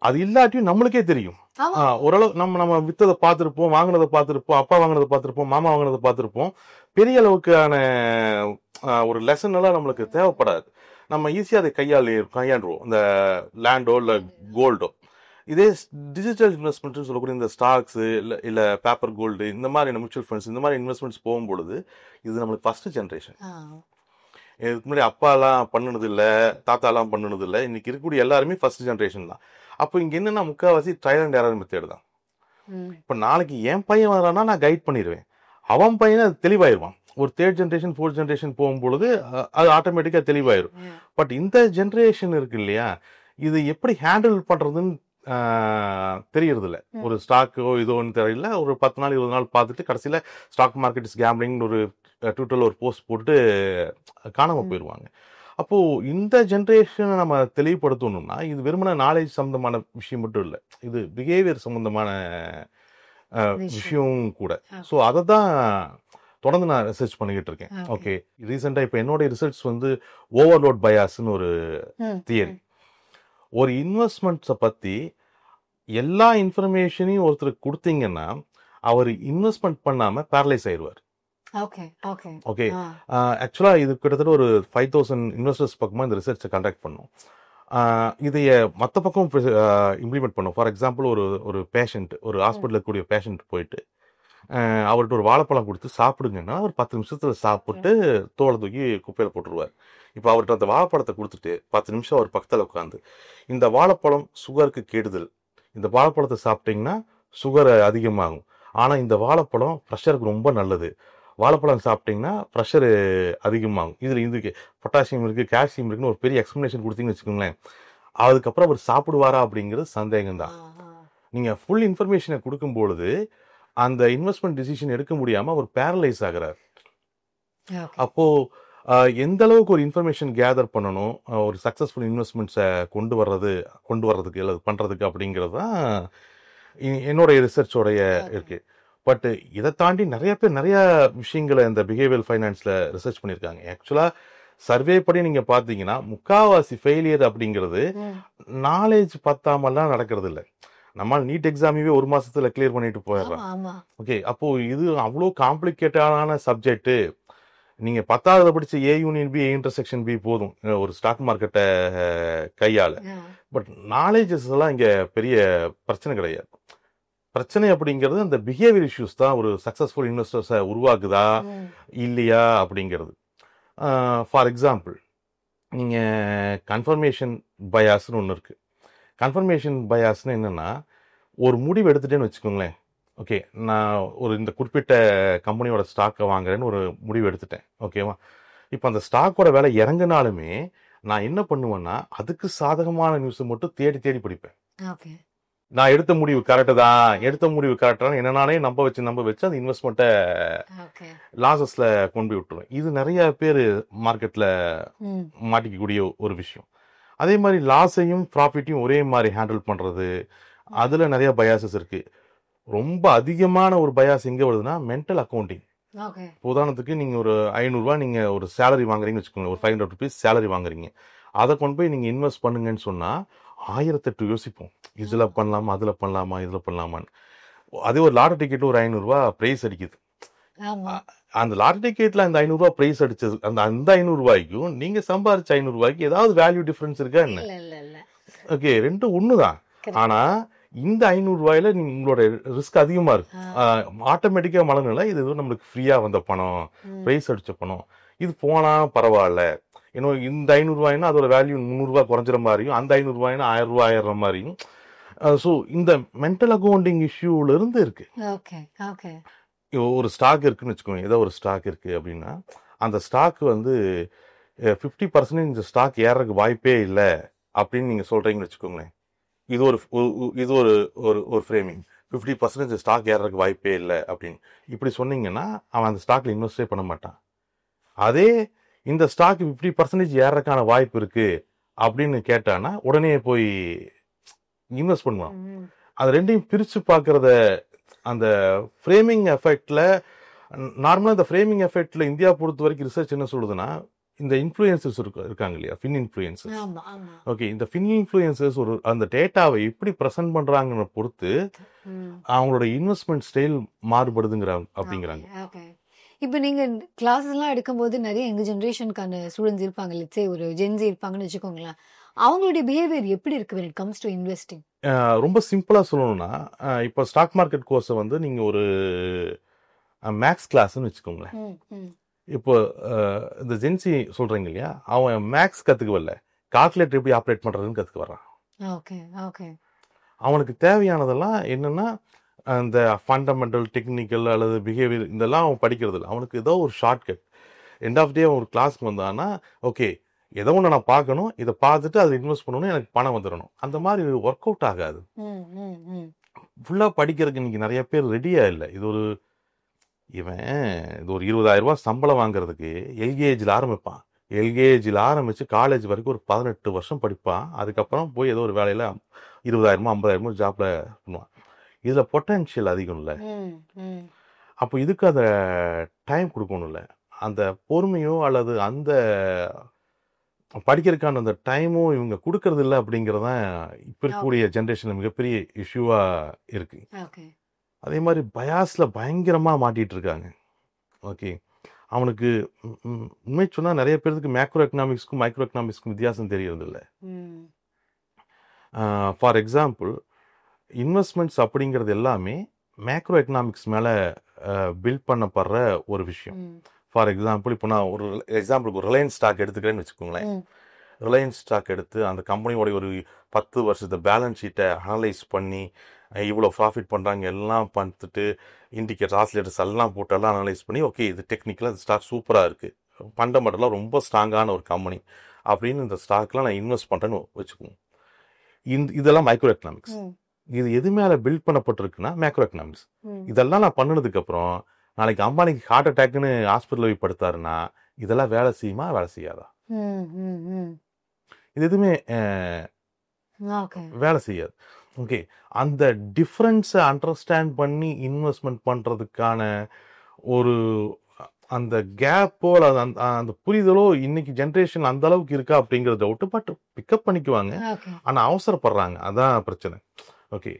அது இல்லாட்டியும் நம்மளுக்கே தெரியும், ஓரளவு நம்ம வித்ததை பார்த்திருப்போம், வாங்கினதை பார்த்திருப்போம், அப்பா வாங்கினதை பார்த்திருப்போம், மாமா வாங்கினதை பார்த்திருப்போம். பெரிய அளவுக்கான ஒரு லெசன் எல்லாம் நம்மளுக்கு தேவைப்படாது. நம்ம ஈஸியா அதை கையாண்டுருவோம், இந்த லேண்டோ இல்ல கோல்டோ. இதே டிஜிட்டல் இன்வெஸ்ட்மெண்ட் சொல்லக்கூடிய இந்த ஸ்டாக்ஸ் இல்ல பேப்பர் கோல்டு, இந்த மாதிரி மியூச்சுவல் ஃபண்ட்ஸ், இந்த மாதிரி இன்வெஸ்ட்மெண்ட்ஸ் போகும்பொழுது இது நம்மளுக்கு ஃபர்ஸ்ட் ஜென்ரேஷன். இதுக்கு முன்னாடி அப்பாலாம் பண்ணுனது இல்லை, தாத்தாலாம் பண்ணுனது இல்லை. இன்னைக்கு இருக்கக்கூடிய எல்லாருமே ஃபர்ஸ்ட் ஜென்ரேஷன் தான். அப்போ இங்க என்னன்னா முக்கால்வாசி ட்ரையல் அண்ட் எரர் மெத்தட் தான். இப்போ நாளைக்கு என் பையன் வரானா நான் கைட் பண்ணிடுவேன், அவன் பையனை அது தெளிவாயிருவான். ஒரு தேர்ட் ஜென்ரேஷன் ஃபோர்த் ஜென்ரேஷன் போகும்பொழுது அது ஆட்டோமேட்டிக்கா தெளிவாயிரும். பட் இந்த ஜென்ரேஷன் இருக்கு இல்லையா, இது எப்படி ஹேண்டில் பண்றதுன்னு தெரியறது இல்லை. ஒரு ஸ்டாக்கோ இதோன்னு தெரியல, ஒரு 10 நாள் 20 நாள் பார்த்துட்டு கடைசியில ஸ்டாக் மார்க்கெட் இஸ் கேம்பிளிங் ஒரு ட்விட்டர்ல ஒரு போஸ்ட் போட்டு காணாம போயிடுவாங்க. அப்போ இந்த ஜென்ரேஷனை நம்ம தெளிவுபடுத்தணும்னா இது வெறுமன நாலேஜ் சம்பந்தமான விஷயம் மட்டும் இல்லை, இது பிஹேவியர் சம்பந்தமான விஷயம் கூட. ஸோ அதை தான் தொடர்ந்து நான் ரிசர்ச் பண்ணிக்கிட்டு இருக்கேன். ஓகே, ரீசெண்டா இப்போ என்னோட ரிசர்ச் வந்து ஓவர்லோட் பயாஸ்ன்னு ஒரு தியரி. ஒரு இன்வெஸ்ட்மெண்ட்ஸை பத்தி எல்லா இன்ஃபர்மேஷனையும் ஒருத்தருக்கு கொடுத்தீங்கன்னா அவர் இன்வெஸ்ட்மெண்ட் பண்ணாம பேரலைஸ் ஆயிடுவார். ஓகே, ஆக்சுவலா இது கிட்டத்தட்ட ஒரு 5000 இன்வெஸ்டர்ஸ் பக்கமா இந்த ரிசர்ச்சை கண்டக்ட் பண்ணோம். இதைய மற்ற பக்கம் இம்ப்ளிமெண்ட் பண்ணோம். ஃபார் எக்ஸாம்பிள், ஒரு பேஷண்ட், ஒரு ஹாஸ்பிட்டல் இருக்கக்கூடிய பேஷண்ட் போயிட்டு அவர்கிட்ட ஒரு வாழைப்பழம் கொடுத்து சாப்பிடுங்கன்னா ஒரு 10 நிமிஷத்துல சாப்பிட்டு தோலை தூக்கி குப்பையில போட்டுருவார். இப்போ அவர்கிட்ட அந்த வாழைப்பழத்தை கொடுத்துட்டு 10 நிமிஷம் அவர் பக்கத்தில் உட்காந்து, இந்த வாழைப்பழம் சுகருக்கு கெடுதல், இந்த வாழைப்பழத்தை சாப்பிட்டீங்கன்னா சுகர் அதிகமாகும், ஆனால் இந்த வாழைப்பழம் ப்ரெஷருக்கு ரொம்ப நல்லது, வாழைப்பழம் சாப்பிட்டீங்கன்னா ப்ரெஷர் அதிகமாகும், இதில் இதுக்கு பொட்டாசியம் இருக்குது, கால்சியம் இருக்குன்னு ஒரு பெரிய எக்ஸ்பிளனேஷன் கொடுத்தீங்கன்னு வச்சுக்கோங்களேன். அதுக்கப்புறம் அவர் சாப்பிடுவாரா அப்படிங்கிறது சந்தேகம் தான். நீங்கள் ஃபுல் இன்ஃபர்மேஷனை கொடுக்கும்பொழுது அந்த இன்வெஸ்ட்மெண்ட் டிசிஷன் எடுக்க முடியாமல் அவர் பேரலைஸ் ஆகிறார். அப்போ எந்த அளவுக்கு ஒரு இன்ஃபர்மேஷன் கேதர் பண்ணணும் ஒரு சக்ஸஸ்ஃபுல் இன்வெஸ்ட்மெண்ட்ஸை கொண்டு வர்றதுக்கு இல்லை பண்ணுறதுக்கு அப்படிங்கிறது தான் என்னுடைய ரிசர்ச்சோடைய இருக்கு. பட் இதை தாண்டி நிறைய பேர் நிறைய விஷயங்களை இந்த பிஹேவியர் ஃபைனான்ஸ்ல ரிசர்ச் பண்ணியிருக்காங்க. ஆக்சுவலா சர்வே படி நீங்க பாத்தீங்கன்னா முக்காவாசி ஃபெயிலியர் அப்படிங்கிறது நாலேஜ் பத்தாமல்லாம் நடக்கிறது இல்லை. நம்ம நீட் எக்ஸாமையே 1 மாசத்துல கிளியர் பண்ணிட்டு போயிடுறோம். ஓகே, அப்போ இது அவ்வளோ காம்ப்ளிகேட்டடான சப்ஜெக்ட். நீங்க 10வது படிச்ச A union B, A intersection B போதும் ஒரு ஸ்டாக் மார்க்கெட்டை கையாள. பட் நாலேஜஸ் எல்லாம் இங்க பெரிய பிரச்சனை கிடையாது. பிரச்சனை அப்படிங்கிறது அந்த பிஹேவியர் இஷ்யூஸ் தான் ஒரு சக்சஸ்ஃபுல் இன்வெஸ்டர்ஸை உருவாக்குதா இல்லையா அப்படிங்கிறது. ஃபார் எக்ஸாம்பிள், நீங்க கன்ஃபர்மேஷன் பயாஸ்ன்னு ஒன்று இருக்கு. கன்ஃபர்மேஷன் பயாஸ்ன்னு என்னன்னா, ஒரு முடிவு எடுத்துட்டேன்னு வச்சுக்கோங்களேன். ஓகே, நான் இந்த குறிப்பிட்ட கம்பெனியோட ஸ்டாக்கை வாங்குறேன்னு ஒரு முடிவு எடுத்துட்டேன். ஓகேவா, இப்போ அந்த ஸ்டாக்கோட விலை இறங்கினாலுமே நான் என்ன பண்ணுவேன்னா அதுக்கு சாதகமான நியூஸை மட்டும் தேடி தேடி படிப்பேன். நான் எடுத்த முடிவு கரெக்டா என்ன நானே நம்ப வச்சு அந்த இன்வெஸ்ட்மெண்ட்டை லாசஸ்ல கொண்டு போய் விட்டுருவேன். இது நிறைய பேர் மார்க்கெட்ல மாட்டிக்கக்கூடிய ஒரு விஷயம். அதே மாதிரி லாஸையும் ப்ராஃபிட்டையும் ஒரே மாதிரி ஹேண்டில் பண்றது, அதுல நிறைய பயாசஸ் இருக்கு. ரொம்ப அதிகமான ஒரு பயாஸ் எங்க வருதுன்னா மென்டல் அக்கௌண்டிங். உதாரணத்துக்கு நீங்க ஒரு 500 ரூபாய் நீங்க ஒரு சேலரி வாங்குறீங்கன்னு வச்சுக்கோங்க, ஒரு 500 rupees சேலரி வாங்குறீங்க. அதை கொண்டு போய் நீங்க இன்வெஸ்ட் பண்ணுங்கன்னு சொன்னா 1008 யோசிப்போம், இதுல பண்ணலாமா, அதுல பண்ணலாமான்னு. அதே ஒரு லாட்டரி டிக்கெட் ஒரு 500 ரூபாய் பிரைஸ் அடிக்குது. அந்த லாட்டரி டிக்கெட்ல அந்த 500 ரூபாய் பிரைஸ் அடிச்சது, அந்த 500 ரூபாய்க்கும் நீங்க சம்பாரிச்ச 500 ரூபாய்க்கு ஏதாவது வேல்யூ டிஃபரன்ஸ் இருக்கா என்ன? ஓகே, ரெண்டும் ஒண்ணுதான். ஆனா இந்த 500 ரூபாயில உங்களோட ரிஸ்க் அதிகமா இருக்கு. ஆட்டோமேட்டிக்கா மனநிலை இது நம்மளுக்கு ஃப்ரீயா வந்த பணம், பிரைஸ் அடிச்ச பணம், இது போனா பரவாயில்ல. ஏன்னா இந்த 500 ரூபாய்னா அதோட வேல்யூ 300 ரூபாய் குறைஞ்சிற மாதிரியும், அந்த 500 ரூபாய்னா 1000 ரூபாய் ஆயிடுற மாதிரியும். ஸோ இந்த மென்டல் அக்கௌண்டிங் இஷ்யூல இருந்து இருக்கு. ஒரு ஸ்டாக் இருக்குன்னு வச்சுக்கோங்க, ஏதோ ஒரு ஸ்டாக் இருக்கு அப்படின்னா அந்த ஸ்டாக் வந்து 50% இந்த ஸ்டாக் ஏறதுக்கு வாய்ப்பே இல்லை அப்படின்னு நீங்க சொல்றீங்கன்னு வச்சுக்கோங்களேன். இது ஒரு ஒரு ஃப்ரேமிங். 50% ஸ்டாக் ஏறதுக்கு வாய்ப்பே இல்லை அப்படின்னு இப்படி சொன்னீங்கன்னா அவன் அந்த ஸ்டாக்ல இன்வெஸ்டே பண்ண மாட்டான். அதே இந்த ஸ்டாக் 50% ஏறதுக்கான வாய்ப்பு இருக்கு அப்படின்னு கேட்டானா உடனே போய் இன்வெஸ்ட் பண்ணுவான். அது ரெண்டையும் பிரிச்சு பார்க்கறத அந்த ஃப்ரேமிங் எஃபெக்ட்ல, நார்மலா இந்த ஃப்ரேமிங் எஃபெக்ட்ல இந்தியா பொறுத்த வரைக்கும் ரிசர்ச் என்ன சொல்லுதுன்னா, இந்த இன்ஃப்ளூயன்சர்ஸ் இருக்காங்க இல்லையா, ஃபின் இன்ஃப்ளூயன்சர்ஸ். ஓகே, இந்த ஃபின் இன்ஃப்ளூயன்சர்ஸ் அந்த டேட்டாவை எப்படி ப்ரெசென்ட் பண்றாங்கன்னு பொறுத்து அவங்களோட இன்வெஸ்ட்மெண்ட் ஸ்டைல் மாறுபடுதுங்கிறாங்க அப்படிங்கிறாங்க. இப்போ நீங்க கிளாஸஸ்லாம் எடுக்கும்போது நிறைய எங்க ஜெனரேஷனுக்கான ஸ்டூடெண்ட்ஸ் இருப்பாங்க. லெட்ஸ் சே ஒரு ஜென்ஸி இருப்பாங்கன்னு வச்சுக்கோங்களேன். அவங்களுடைய பிஹேவியர் எப்படி இருக்கு when it comes to investing? ரொம்ப சிம்பிளா சொல்லணும்னா, இப்போ ஸ்டாக் மார்க்கெட் கோர்ஸை வந்து நீங்க ஒரு மேக்ஸ் கிளாஸ்ன்னு வச்சுக்கோங்களேன். ம், ம். இப்போ இந்த ஜென்சி சொல்றீங்க இல்லையா, அவன் மேக்ஸ் கத்துக்க வரல, கால்குலேட்டர் எப்படி ஆப்ரேட் பண்றதுன்னு கத்துக்க வர்றான். Okay, okay. அவனுக்கு தேவையானதெல்லாம் என்னன்னா, அந்த ஃபண்டமெண்டல், டெக்னிக்கல் அல்லது பிஹேவியர் இதெல்லாம் அவன் படிக்கிறது இல்லை. அவனுக்கு ஏதோ ஒரு ஷார்ட்கட். எண்ட் ஆஃப் டே ஒரு கிளாஸ்க்கு வந்தான்னா, ஓகே ஏதோ ஒன்று நான் பார்க்கணும், இதை பார்த்துட்டு அதை இன்வெஸ்ட் பண்ணணும், எனக்கு பணம் வந்துடணும். அந்த மாதிரி ஒர்க் அவுட் ஆகாது. ஃபுல்லாக படிக்கிறதுக்கு இன்னைக்கு நிறைய பேர் ரெடியாக இல்லை. இது ஒரு 20,000 ரூபாய் சம்பளம் வாங்குறதுக்கு எல்கேஜியில் ஆரம்பிப்பான். எல்கேஜியில் ஆரம்பித்து காலேஜ் வரைக்கும் ஒரு 18 வருஷம் படிப்பான். அதுக்கப்புறம் போய் ஏதோ ஒரு வேலையில் 20,000 50,000 ஜாப்ல பண்ணுவான். இதில் பொட்டன்ஷியல் அதிகம் இல்லை. அப்போ இதுக்கு அதை டைம் கொடுக்கணும் இல்லை, அந்த பொறுமையோ அல்லது அந்த படிக்கிறதுக்கான அந்த டைமும் இவங்க கொடுக்கறது இல்லை. அப்படிங்கிறதான் இப்போ இருக்கக்கூடிய ஜென்ரேஷனில் மிகப்பெரிய இஷ்யூவாக இருக்கு. அதே மாதிரி பயாஸில் பயங்கரமாக மாட்டிகிட்டு இருக்காங்க. ஓகே, அவனுக்கு உண்மை சொன்னால் நிறைய பேருக்கு மேக்ரோ எக்கனாமிக்ஸ்க்கும் மைக்ரோ எக்கனாமிக்ஸ்க்கும் வித்தியாசம் தெரியறதில்லை. ஃபார் எக்ஸாம்பிள், இன்வெஸ்ட்மெண்ட்ஸ் அப்படிங்கிறது எல்லாமே மேக்ரோ எக்கனாமிக்ஸ் மேலே பில்ட் பண்ணப்படுற ஒரு விஷயம். ஃபார் எக்ஸாம்பிள், இப்போ நான் ஒரு எக்ஸாம்பிளுக்கு ஒரு ரிலையன்ஸ் ஸ்டாக் எடுத்துக்கிறேன்னு வச்சுக்கோங்களேன். ரிலையன்ஸ் ஸ்டாக் எடுத்து அந்த கம்பெனியோடைய ஒரு 10 வருஷத்தை பேலன்ஸ் ஷீட்டை அனலைஸ் பண்ணி இவ்வளோ ப்ராஃபிட் பண்ணுறாங்க எல்லாம் பார்த்துட்டு இண்டிகேட்டர் ஆசிலேட்டர்ஸ் எல்லாம் போட்டு எல்லாம் அனலைஸ் பண்ணி, ஓகே இது டெக்னிக்கலாக இந்த ஸ்டாக் சூப்பராக இருக்குது, ஃபண்டமெண்டலாக ரொம்ப ஸ்ட்ராங்கான ஒரு கம்பெனி அப்படின்னு இந்த ஸ்டாக்லாம் நான் இன்வெஸ்ட் பண்ணுறேன்னு வச்சுக்குவோம். இதெல்லாம் மைக்ரோ எக்கனாமிக்ஸ். இது எது மேலே பில்ட் பண்ணப்பட்டிருக்குன்னா மேக்ரோ எக்கனாமிக்ஸ். இதெல்லாம் நான் பண்ணினதுக்கப்புறம் நாளைக்கு அம்பானிக்கு ஹார்ட் அட்டாக்னு ஹாஸ்பிட்டல் போய் படுத்தாருன்னா இதெல்லாம் வேலை செய்யுமா வேலை செய்யாதா? இது எதுவுமே வேலை செய்யாது. ஓகே, அந்த டிஃப்ரென்ஸை அண்டர்ஸ்டாண்ட் பண்ணி இன்வெஸ்ட்மெண்ட் பண்ணுறதுக்கான ஒரு அந்த கேப்போ அந்த புரிதலோ இன்னைக்கு ஜென்ரேஷன் அந்த அளவுக்கு இருக்கா அப்படிங்கிறத விட்டு பட் பிக்கப் பண்ணிக்குவாங்க. ஆனால் அவசரப்படுறாங்க, அதான் பிரச்சனை. ஓகே,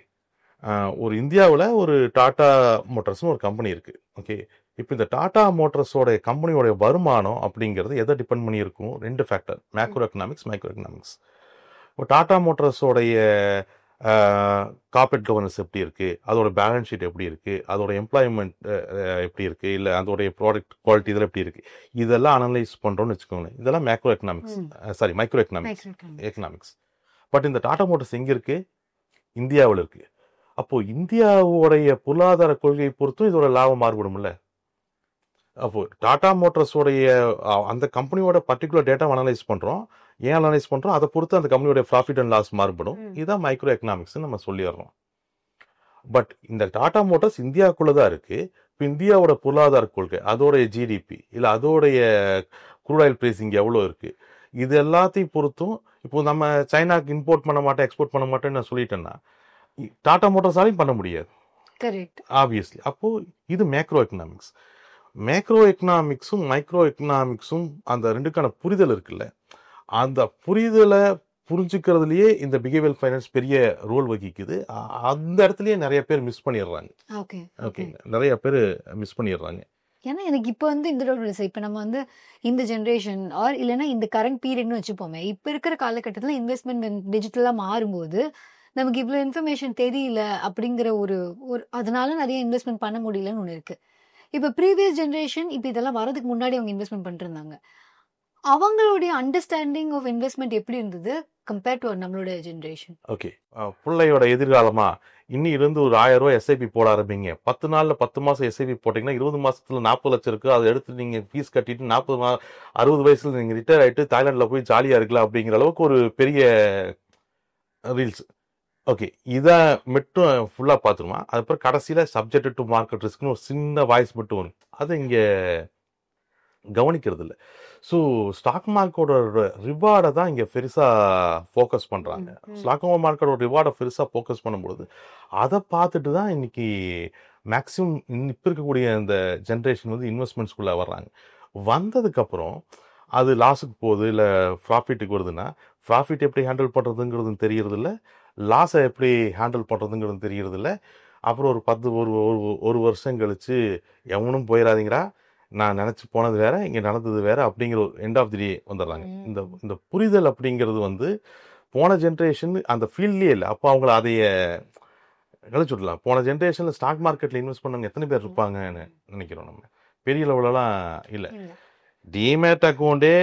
ஒரு இந்தியாவில் ஒரு டாடா மோட்டார்ஸ்னு ஒரு கம்பெனி இருக்குது. ஓகே, இப்போ இந்த டாடா மோட்டார்ஸோடைய கம்பெனியோடைய வருமானம் அப்படிங்கிறது எதை டிபெண்ட் பண்ணி இருக்கும்? 2 factor, macro economics, micro economics. இப்போ டாடா மோட்டார்ஸோடைய கார்பரேட் கவர்னன்ஸ் எப்படி இருக்குது, அதோட பேலன்ஸ் ஷீட் எப்படி இருக்குது, அதோட எம்ப்ளாய்மெண்ட் எப்படி இருக்குது, இல்லை அதோடைய ப்ராடக்ட் குவாலிட்டி இதெல்லாம் எப்படி இருக்குது, இதெல்லாம் அனலைஸ் பண்ணுறோன்னு வச்சுக்கோங்களேன். இதெல்லாம் macro economics, sorry micro economics. But இந்த டாடா மோட்டார்ஸ் எங்கே இருக்குது? இந்தியாவில் இருக்குது. அப்போ இந்தியாவுடைய பொருளாதார கொள்கையை பொறுத்தும் இதோட லாபம் மாறுபடும்ல. அப்போ டாடா மோட்டார்ஸோடைய அந்த கம்பெனியோட பர்டிகுலர் டேட்டா அனலைஸ் பண்றோம். ஏன் அனலைஸ் பண்றோம்? அதை பொறுத்து அந்த கம்பெனியோட ப்ராஃபிட் அண்ட் லாஸ் மாறுபடும். இதுதான் மைக்ரோ எக்கனாமிக்ஸ் நம்ம சொல்லிடுறோம். பட் இந்த டாடா மோட்டார்ஸ் இந்தியாவுக்குள்ளதான் இருக்கு. இப்போ இந்தியாவோட பொருளாதார கொள்கை, அதோடைய ஜிடிபி, இல்லை அதோடைய க்ரூட் ஆயில் பிரைசிங் எவ்வளோ இருக்கு, இது எல்லாத்தையும் பொறுத்தும் இப்போ நம்ம சைனாக்கு இம்போர்ட் பண்ண மாட்டேன் எக்ஸ்போர்ட் பண்ண மாட்டேன்னு நான் சொல்லிட்டேன்னா டாடா மோட்டார்ஸாலையும் பண்ண முடியாது, ஆப்வியஸ்லி. அப்போ இது மேக்ரோ எக்கனாமிக்ஸ். மேக்ரோ எக்கனாமிக்ஸும் மைக்ரோ எக்கனாமிக்ஸும் அந்த ரெண்டுக்கான புரிதல் இருக்குல்ல, அந்த புரிதலை புரிஞ்சுக்கிறதுலயே இந்த பிஹேவியர் ஃபைனான்ஸ் பெரிய ரோல் வகிக்குது. அந்த இடத்துலயே நிறைய பேர் மிஸ் பண்ணிடுறாங்க. ஓகே, நிறைய பேர் மிஸ் பண்ணிடுறாங்க. ஏன்னா எனக்கு இப்போ வந்து இந்த டவுட், இப்போ நம்ம வந்து இந்த ஜென்ரேஷன் ஆர் இல்லைன்னா இந்த கரண்ட் பீரியட்னு வச்சுப்போமே, இப்போ இருக்கிற காலகட்டத்தில் இன்வெஸ்ட்மெண்ட் டிஜிட்டலாக மாறும்போது நமக்கு இவ்வளோ இன்ஃபர்மேஷன் தெரியல அப்படிங்கிற ஒரு அதனால நிறைய இன்வெஸ்ட்மெண்ட் பண்ண முடியலன்னு ஒன்று இருக்கு. இப்போ ப்ரீவியஸ் ஜென்ரேஷன் இப்போ இதெல்லாம் வரதுக்கு முன்னாடி அவங்க இன்வெஸ்ட்மெண்ட் பண்ணிட்டு இருந்தாங்க. அவங்களுடைய அண்டர்ஸ்டாண்டிங் ஆஃப் இன்வெஸ்ட்மெண்ட் எப்படி இருந்தது கம்பேர்ட் டு நம்மளோட ஜென்ரேஷன்? ஓகே, பிள்ளையோட எதிர்காலமா இன்னிலிருந்து ஒரு 1000 ரூபாய் எஸ்ஐபி போட ஆரம்பிங்க. 10 நாள்ல 10 மாசம் எஸ்ஐபி போட்டீங்கன்னா 20 மாசத்துல 40 லட்சம் இருக்கு. அதை எடுத்து நீங்க ஃபீஸ் கட்டிட்டு 60 வயசுல நீங்க ரிட்டையர் ஆயிட்டு தாய்லாந்துல போய் ஜாலியா இருக்கலாம் அப்படிங்கிற அளவுக்கு ஒரு பெரிய ரீல்ஸ். ஓகே, இதை மட்டும் ஃபுல்லா பார்த்துருமா. அதுக்கப்புறம் கடைசியில சப்ஜெக்ட் டு மார்க்கெட் ரிஸ்க்னு ஒரு சின்ன வாய்ஸ் மட்டும் வரும். அதை இங்க கவனிக்கிறது இல்லை. ஸோ ஸ்டாக் மார்க்கெட்டோட ரிவார்டை தான் இங்கே பெருசாக ஃபோக்கஸ் பண்ணுறாங்க. ஸ்டாக் மார்க்கெட்டோட ரிவார்டை பெருசாக ஃபோக்கஸ் பண்ணும்பொழுது அதை பார்த்துட்டு தான் இன்னைக்கு மேக்ஸிமம் இப்போ இருக்கக்கூடிய இந்த ஜென்ரேஷன் வந்து இன்வெஸ்ட்மெண்ட்ஸ்குள்ளே வர்றாங்க. வந்ததுக்கப்புறம் அது லாஸுக்கு போகுது இல்லை ப்ராஃபிட்டுக்கு வருதுன்னா ப்ராஃபிட் எப்படி ஹேண்டில் பண்ணுறதுங்கிறது தெரியறதில்ல, லாஸை எப்படி ஹேண்டில் பண்ணுறதுங்கிறது தெரியறதில்ல. அப்புறம் ஒரு 10 ஒரு வருஷம் கழிச்சு எவனும் போயிடாதீங்கடா, நான் நினச்சி போனது வேற, இங்கே நடந்தது வேற அப்படிங்கிற ஒரு எண்ட் ஆஃப் தி டே வந்துடுறாங்க. இந்த இந்த புரிதல் அப்படிங்கிறது வந்து போன ஜென்ரேஷன் அந்த ஃபீல்ட்லேயே இல்லை. அப்போ அவங்கள அதைய கழிச்சு விடலாம். போன ஜென்ரேஷனில் ஸ்டாக் மார்க்கெட்டில் இன்வெஸ்ட் பண்ணவங்க எத்தனை பேர் இருப்பாங்கன்னு நினைக்கிறோம் நம்ம. பெரிய லெவலெலாம் இல்லை. டிமேட் அக்கௌண்டே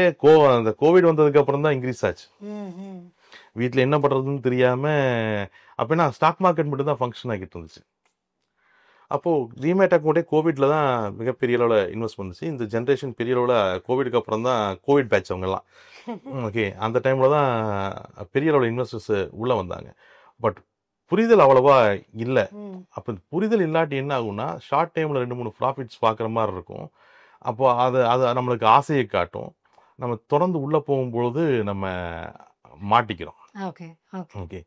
அந்த கோவிட் வந்ததுக்கு அப்புறம் தான் இன்க்ரீஸ் ஆச்சு. வீட்டில் என்ன பண்ணுறதுன்னு தெரியாமல் அப்படின்னா ஸ்டாக் மார்க்கெட் மட்டும் தான் ஃபங்க்ஷன் ஆகிட்டு இருந்துச்சு. அப்போது டிமேட் அக்கௌண்ட்டே கோவிட்டில் தான் மிகப்பெரிய அளவில் இன்வெஸ்ட் பண்ணுச்சு. இந்த ஜென்ரேஷன் பெரிய அளவில் கோவிடுக்கு அப்புறம் தான் கோவிட் பேட்ச் அவங்கெல்லாம். ஓகே, அந்த டைமில் தான் பெரிய அளவில் இன்வெஸ்டர்ஸ் உள்ளே வந்தாங்க. பட் புரிதல் அவ்வளவா இல்லை. அப்போ புரிதல் இல்லாட்டி என்ன ஆகும்னா ஷார்ட் டைமில் 2-3 ப்ராஃபிட்ஸ் பார்க்குற மாதிரி இருக்கும். அப்போ அது நம்மளுக்கு ஆசையை காட்டும். நம்ம தொடர்ந்து உள்ளே போகும்பொழுது நம்ம மாட்டிக்கிறோம். ஓகே,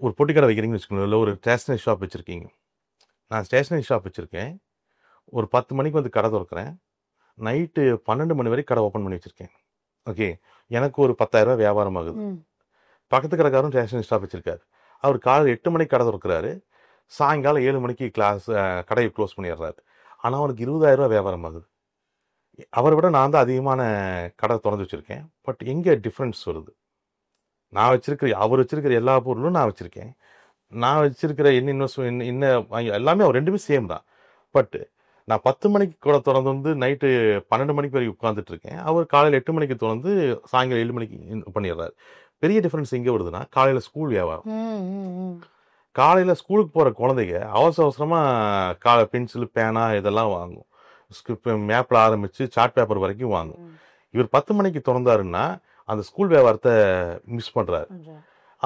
ஒரு பொட்டிக்கடை வைக்கிறீங்கன்னு வச்சுக்கோங்க, இல்லை ஒரு ஸ்டேஷனரி ஷாப் வச்சுருக்கீங்க. நான் ஸ்டேஷனரி ஷாப் வச்சுருக்கேன். ஒரு 10 மணிக்கு வந்து கடை திறக்கிறேன். நைட்டு 12 மணி வரைக்கும் கடை ஓப்பன் பண்ணி வச்சுருக்கேன். ஓகே, எனக்கு ஒரு 10,000 வியாபாரம் ஆகுது. பக்கத்து கடைக்காரரும் ஸ்டேஷனரி ஷாப் வச்சுருக்காரு. அவர் காலையில் 8 மணிக்கு கடை திறக்கிறாரு, சாயங்காலம் 7 மணிக்கு கடையை க்ளோஸ் பண்ணிடுறாரு. ஆனால் அவனுக்கு 20,000 வியாபாரம் ஆகுது. அவரை விட நான் தான் அதிகமான கடை திறந்து வச்சுருக்கேன். பட் எங்கே டிஃப்ரென்ஸ் வருது? நான் அவர் வச்சுருக்கிற எல்லா பொருளும் நான் வச்சுருக்கேன். நான் வச்சுருக்கிற என்ன இன்வெஸ்ட்மெண்ட் என்ன எல்லாமே அவர் ரெண்டுமே சேம் தான். பட் நான் 10 மணிக்கு கூட திறந்து வந்து நைட்டு 12 மணிக்கு வரைக்கும் உட்காந்துட்டு இருக்கேன். அவர் காலையில் 8 மணிக்கு திறந்து சாயங்காலம் 7 மணிக்கு பண்ணிடுறாரு. பெரிய டிஃப்ரென்ஸ் எங்கே வருதுன்னா காலையில் ஸ்கூல் வியாபாரம். காலையில் ஸ்கூலுக்கு போகிற குழந்தைங்க அவசரமாக பென்சில் பேனா இதெல்லாம் வாங்கும். மேப்பில் ஆரம்பித்து சார்ட் பேப்பர் வரைக்கும் வாங்கும். இவர் 10 மணிக்கு திறந்தாருன்னா அந்த ஸ்கூல் வியாபாரத்தை மிஸ் பண்ணுறாரு.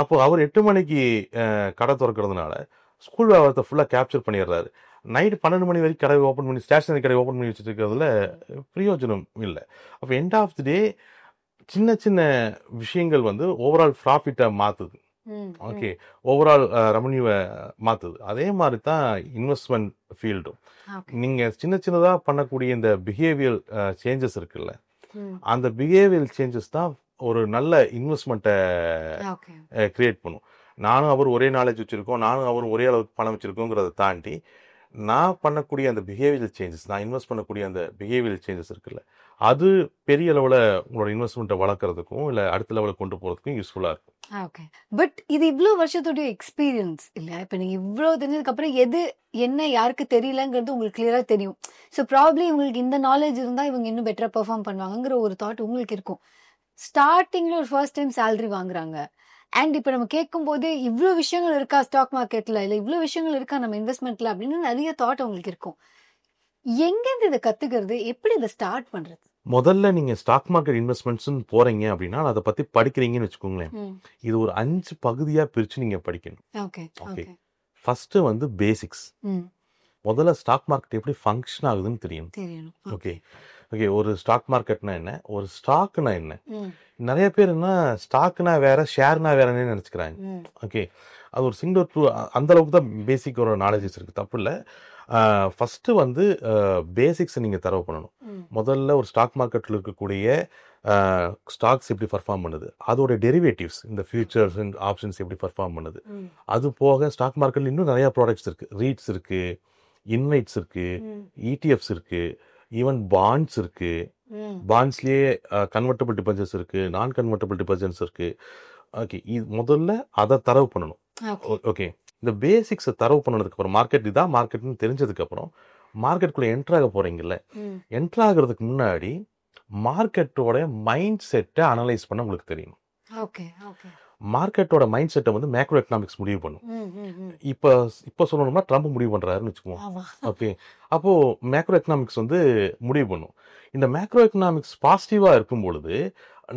அப்போ அவர் 8 மணிக்கு கடை திறக்கிறதுனால ஸ்கூல் வியாபாரத்தை ஃபுல்லாக கேப்சர் பண்ணிடுறாரு. நைட்டு 12 மணி வரைக்கும் கடை ஓப்பன் பண்ணி ஸ்டேஷனரி கடை ஓப்பன் பண்ணி வச்சுட்டு இருக்கிறதுல பிரயோஜனம் இல்லை. அப்போ எண்ட் ஆஃப் தி டே சின்ன சின்ன விஷயங்கள் வந்து ஓவரால் ப்ராஃபிட்டை மாற்றுது. Okay, overall ரெவன்யூவை மாற்றுது. அதே மாதிரி தான் இன்வெஸ்ட்மெண்ட் ஃபீல்டும். நீங்கள் சின்ன சின்னதாக பண்ணக்கூடிய இந்த பிஹேவியர் சேஞ்சஸ் இருக்குல்ல, அந்த பிஹேவியர் சேஞ்சஸ் தான் ஒரு நல்ல இன்வெஸ்ட்மெண்ட்டை கிரியேட் பண்ணும். நானும் அவர் ஒரே நாலேஜ் வச்சுருக்கோம், நானும் அவர் ஒரே அளவுக்கு பணம் வச்சுருக்கோங்கிறத தாண்டி நான் பண்ணக்கூடிய அந்த பிஹேவியர் சேஞ்சஸ், நான் இன்வெஸ்ட் பண்ணக்கூடிய அந்த பிஹேவியர் சேஞ்சஸ் இருக்குல்ல, அது பெரிய அளவில் உங்களோட இன்வெஸ்ட்மெண்ட்டை வளர்க்குறதுக்கும் இல்லை அடுத்த லெவலில் கொண்டு போகிறதுக்கும் யூஸ்ஃபுல்லாக இருக்கும். ஓகே, பட் இது இவ்வளோ வருஷத்துடைய எக்ஸ்பீரியன்ஸ் இல்லை. இப்போ நீங்கள் இவ்வளோ தெரிஞ்சதுக்கப்புறம் எது என்ன யாருக்கு தெரியலங்கிறது உங்களுக்கு கிளியராக தெரியும். ஸோ ப்ராப்ளி உங்களுக்கு இந்த நாலேஜ் இருந்தால் இவங்க இன்னும் பெட்டராக பெர்ஃபார்ம் பண்ணுவாங்கங்கிற ஒரு தாட் உங்களுக்கு இருக்கும். ஸ்டார்டிங்கில் ஒரு ஃபர்ஸ்ட் டைம் சேலரி வாங்குறாங்க. அண்ட் இப்போ நம்ம கேட்கும் போது இவ்வளோ விஷயங்கள் இருக்கா ஸ்டாக் மார்க்கெட்டில், இல்லை இவ்வளோ விஷயங்கள் இருக்கா நம்ம இன்வெஸ்ட்மெண்ட்டில் அப்படின்னு நிறைய தாட் உங்களுக்கு இருக்கும். எங்கேருந்து இதை கற்றுக்கிறது, எப்படி இதை ஸ்டார்ட் பண்ணுறது? முதல்ல நீங்கள் ஸ்டாக் மார்க்கெட் இன்வெஸ்ட்மெண்ட்ஸ்ன்னு போகிறீங்க அப்படின்னா அதை பற்றி படிக்கிறீங்கன்னு வச்சுக்கோங்களேன். இது ஒரு 5 பகுதியாக பிரித்து நீங்கள் படிக்கணும். ஓகே, ஃபஸ்ட்டு வந்து பேசிக்ஸ். முதல்ல ஸ்டாக் மார்க்கெட் எப்படி ஃபங்க்ஷன் ஆகுதுன்னு தெரியணும். ஓகே, ஒரு ஸ்டாக் மார்க்கெட்னா என்ன, ஒரு ஸ்டாக்னா என்ன. நிறைய பேர் என்ன ஸ்டாக்னா வேற ஷேர்னா வேறன்னு நினச்சிக்கிறாங்க. ஓகே, அது ஒரு சிங்கிள் டூ அந்த அளவுக்கு தான் பேசிக் ஒரு நாலேஜஸ் இருக்குது, தப்பு இல்லை. ஃபஸ்ட்டு வந்து பேசிக்ஸை நீங்கள் தரவு பண்ணணும். முதல்ல ஒரு ஸ்டாக் மார்க்கெட்டில் இருக்கக்கூடிய ஸ்டாக்ஸ் எப்படி பர்ஃபார்ம் பண்ணுது, அதோட டெரிவேட்டிவ்ஸ் இந்த ஃபியூச்சர்ஸ் அண்ட் ஆப்ஷன்ஸ் எப்படி பர்ஃபார்ம் பண்ணுது. அது போக ஸ்டாக் மார்க்கெட்டில் இன்னும் நிறையா ப்ராடக்ட்ஸ் இருக்குது. ரீட்ஸ் இருக்குது, இன்வைட்ஸ் இருக்குது, இடிஎஃப்ஸ் இருக்குது, ஈவன் பாண்ட்ஸ் இருக்குது. பாண்ட்ஸ்லேயே கன்வெர்ட்டபிள் டிபாசிட்ஸ் இருக்குது, நான் கன்வெர்ட்டபிள் டிபாசிட்ஸ் இருக்குது. ஓகே, இது முதல்ல அதை தரவு பண்ணணும். ஓகே, இந்த பேசிக்ஸை தரவு பண்ணதுக்கப்புறம் மார்க்கெட் இதான் மார்க்கெட்னு தெரிஞ்சதுக்கப்புறம் மார்க்கெட்டுக்குள்ளே என்ட்ராக போகிறீங்கல்ல, என்ட்ராகிறதுக்கு முன்னாடி மார்க்கெட்டோட மைண்ட் செட்டை அனலைஸ் பண்ண உங்களுக்கு தெரியணும். மார்க்கெட்டோட மைண்ட் செட்டை வந்து மேக்ரோ எக்கனாமிக்ஸ் முடிவு பண்ணும். இப்போ சொல்லணும்னா ட்ரம்ப் முடிவு பண்ணுறாருன்னு வச்சுக்குவோம். ஓகே, அப்போது மேக்ரோ எக்கனாமிக்ஸ் வந்து முடிவு பண்ணும். இந்த மேக்ரோ எக்கனாமிக்ஸ் பாசிட்டிவாக இருக்கும் பொழுது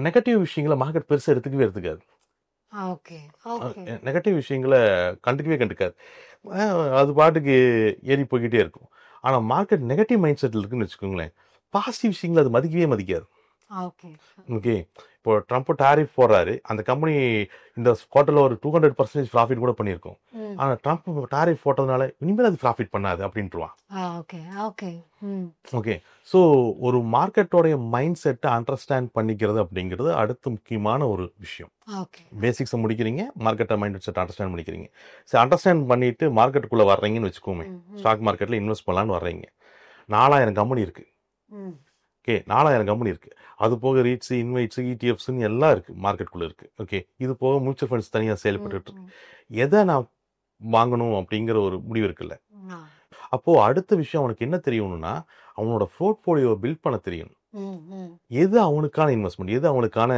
நெகட்டிவ் விஷயங்களை மார்க்கெட் பெருசாக எடுத்துக்காது. நெகட்டிவ் விஷயங்களை கண்டுக்காது. அது பாட்டுக்கு ஏறி போய்கிட்டே இருக்கும். ஆனால் மார்க்கெட் நெகட்டிவ் மைண்ட் செட்டில் இருக்குன்னு வச்சுக்கோங்களேன், பாசிட்டிவ் விஷயங்களை அது மதிக்காது. ஓகே, இப்போ ட்ரம்ப் டாரிஃப் போடுறாரு, அந்த கம்பெனி இந்த குவார்ட்டரில் ஒரு 200% ப்ராஃபிட் கூட பண்ணியிருக்கோம். ஆனால் ட்ரம்ப் டாரிஃப் போட்டதுனால இனிமேல் அது ப்ராஃபிட் பண்ணாது அப்படின்ட்டுருவான். ஓகே, ஸோ ஒரு மார்க்கெட்டோடைய மைண்ட் செட்டை அண்டர்ஸ்டாண்ட் பண்ணிக்கிறது அப்படிங்கிறது அடுத்த முக்கியமான ஒரு விஷயம். பேசிக்ஸை முடிக்கிறீங்க, மார்க்கெட்டை மைண்ட் செட்டை அண்டர்ஸ்டாண்ட் பண்ணிக்கிறீங்க. சரி, அண்டர்ஸ்டாண்ட் பண்ணிட்டு மார்க்கெட்டுக்குள்ளே வர்றீங்கன்னு வச்சுக்கோமே, ஸ்டாக் மார்க்கெட்டில் இன்வெஸ்ட் பண்ணலான்னு வர்றீங்க. 4000 கம்பெனி இருக்குது. ஓகே, 4000 கம்பெனி இருக்கு. அது போக ரீட்ஸ், இன்வைட்ஸ், இடிஎஃப்ஸ்ன்னு எல்லாம் இருக்கு, மார்க்கெட்டுக்குள்ள இருக்கு. ஓகே, இது போக மியூச்சுவல் ஃபண்ட்ஸ் தனியா செயல்பட்டு இருக்கு. எதை நான் வாங்கணும் அப்படிங்கிற ஒரு முடிவு இருக்குல்ல. அப்போ அடுத்த விஷயம் அவனுக்கு என்ன தெரியணும்னா, அவனோட போர்ட்ஃபோலியோ பில்ட் பண்ண தெரியணும். எது அவனுக்கான இன்வெஸ்ட்மெண்ட், எது அவனுக்கான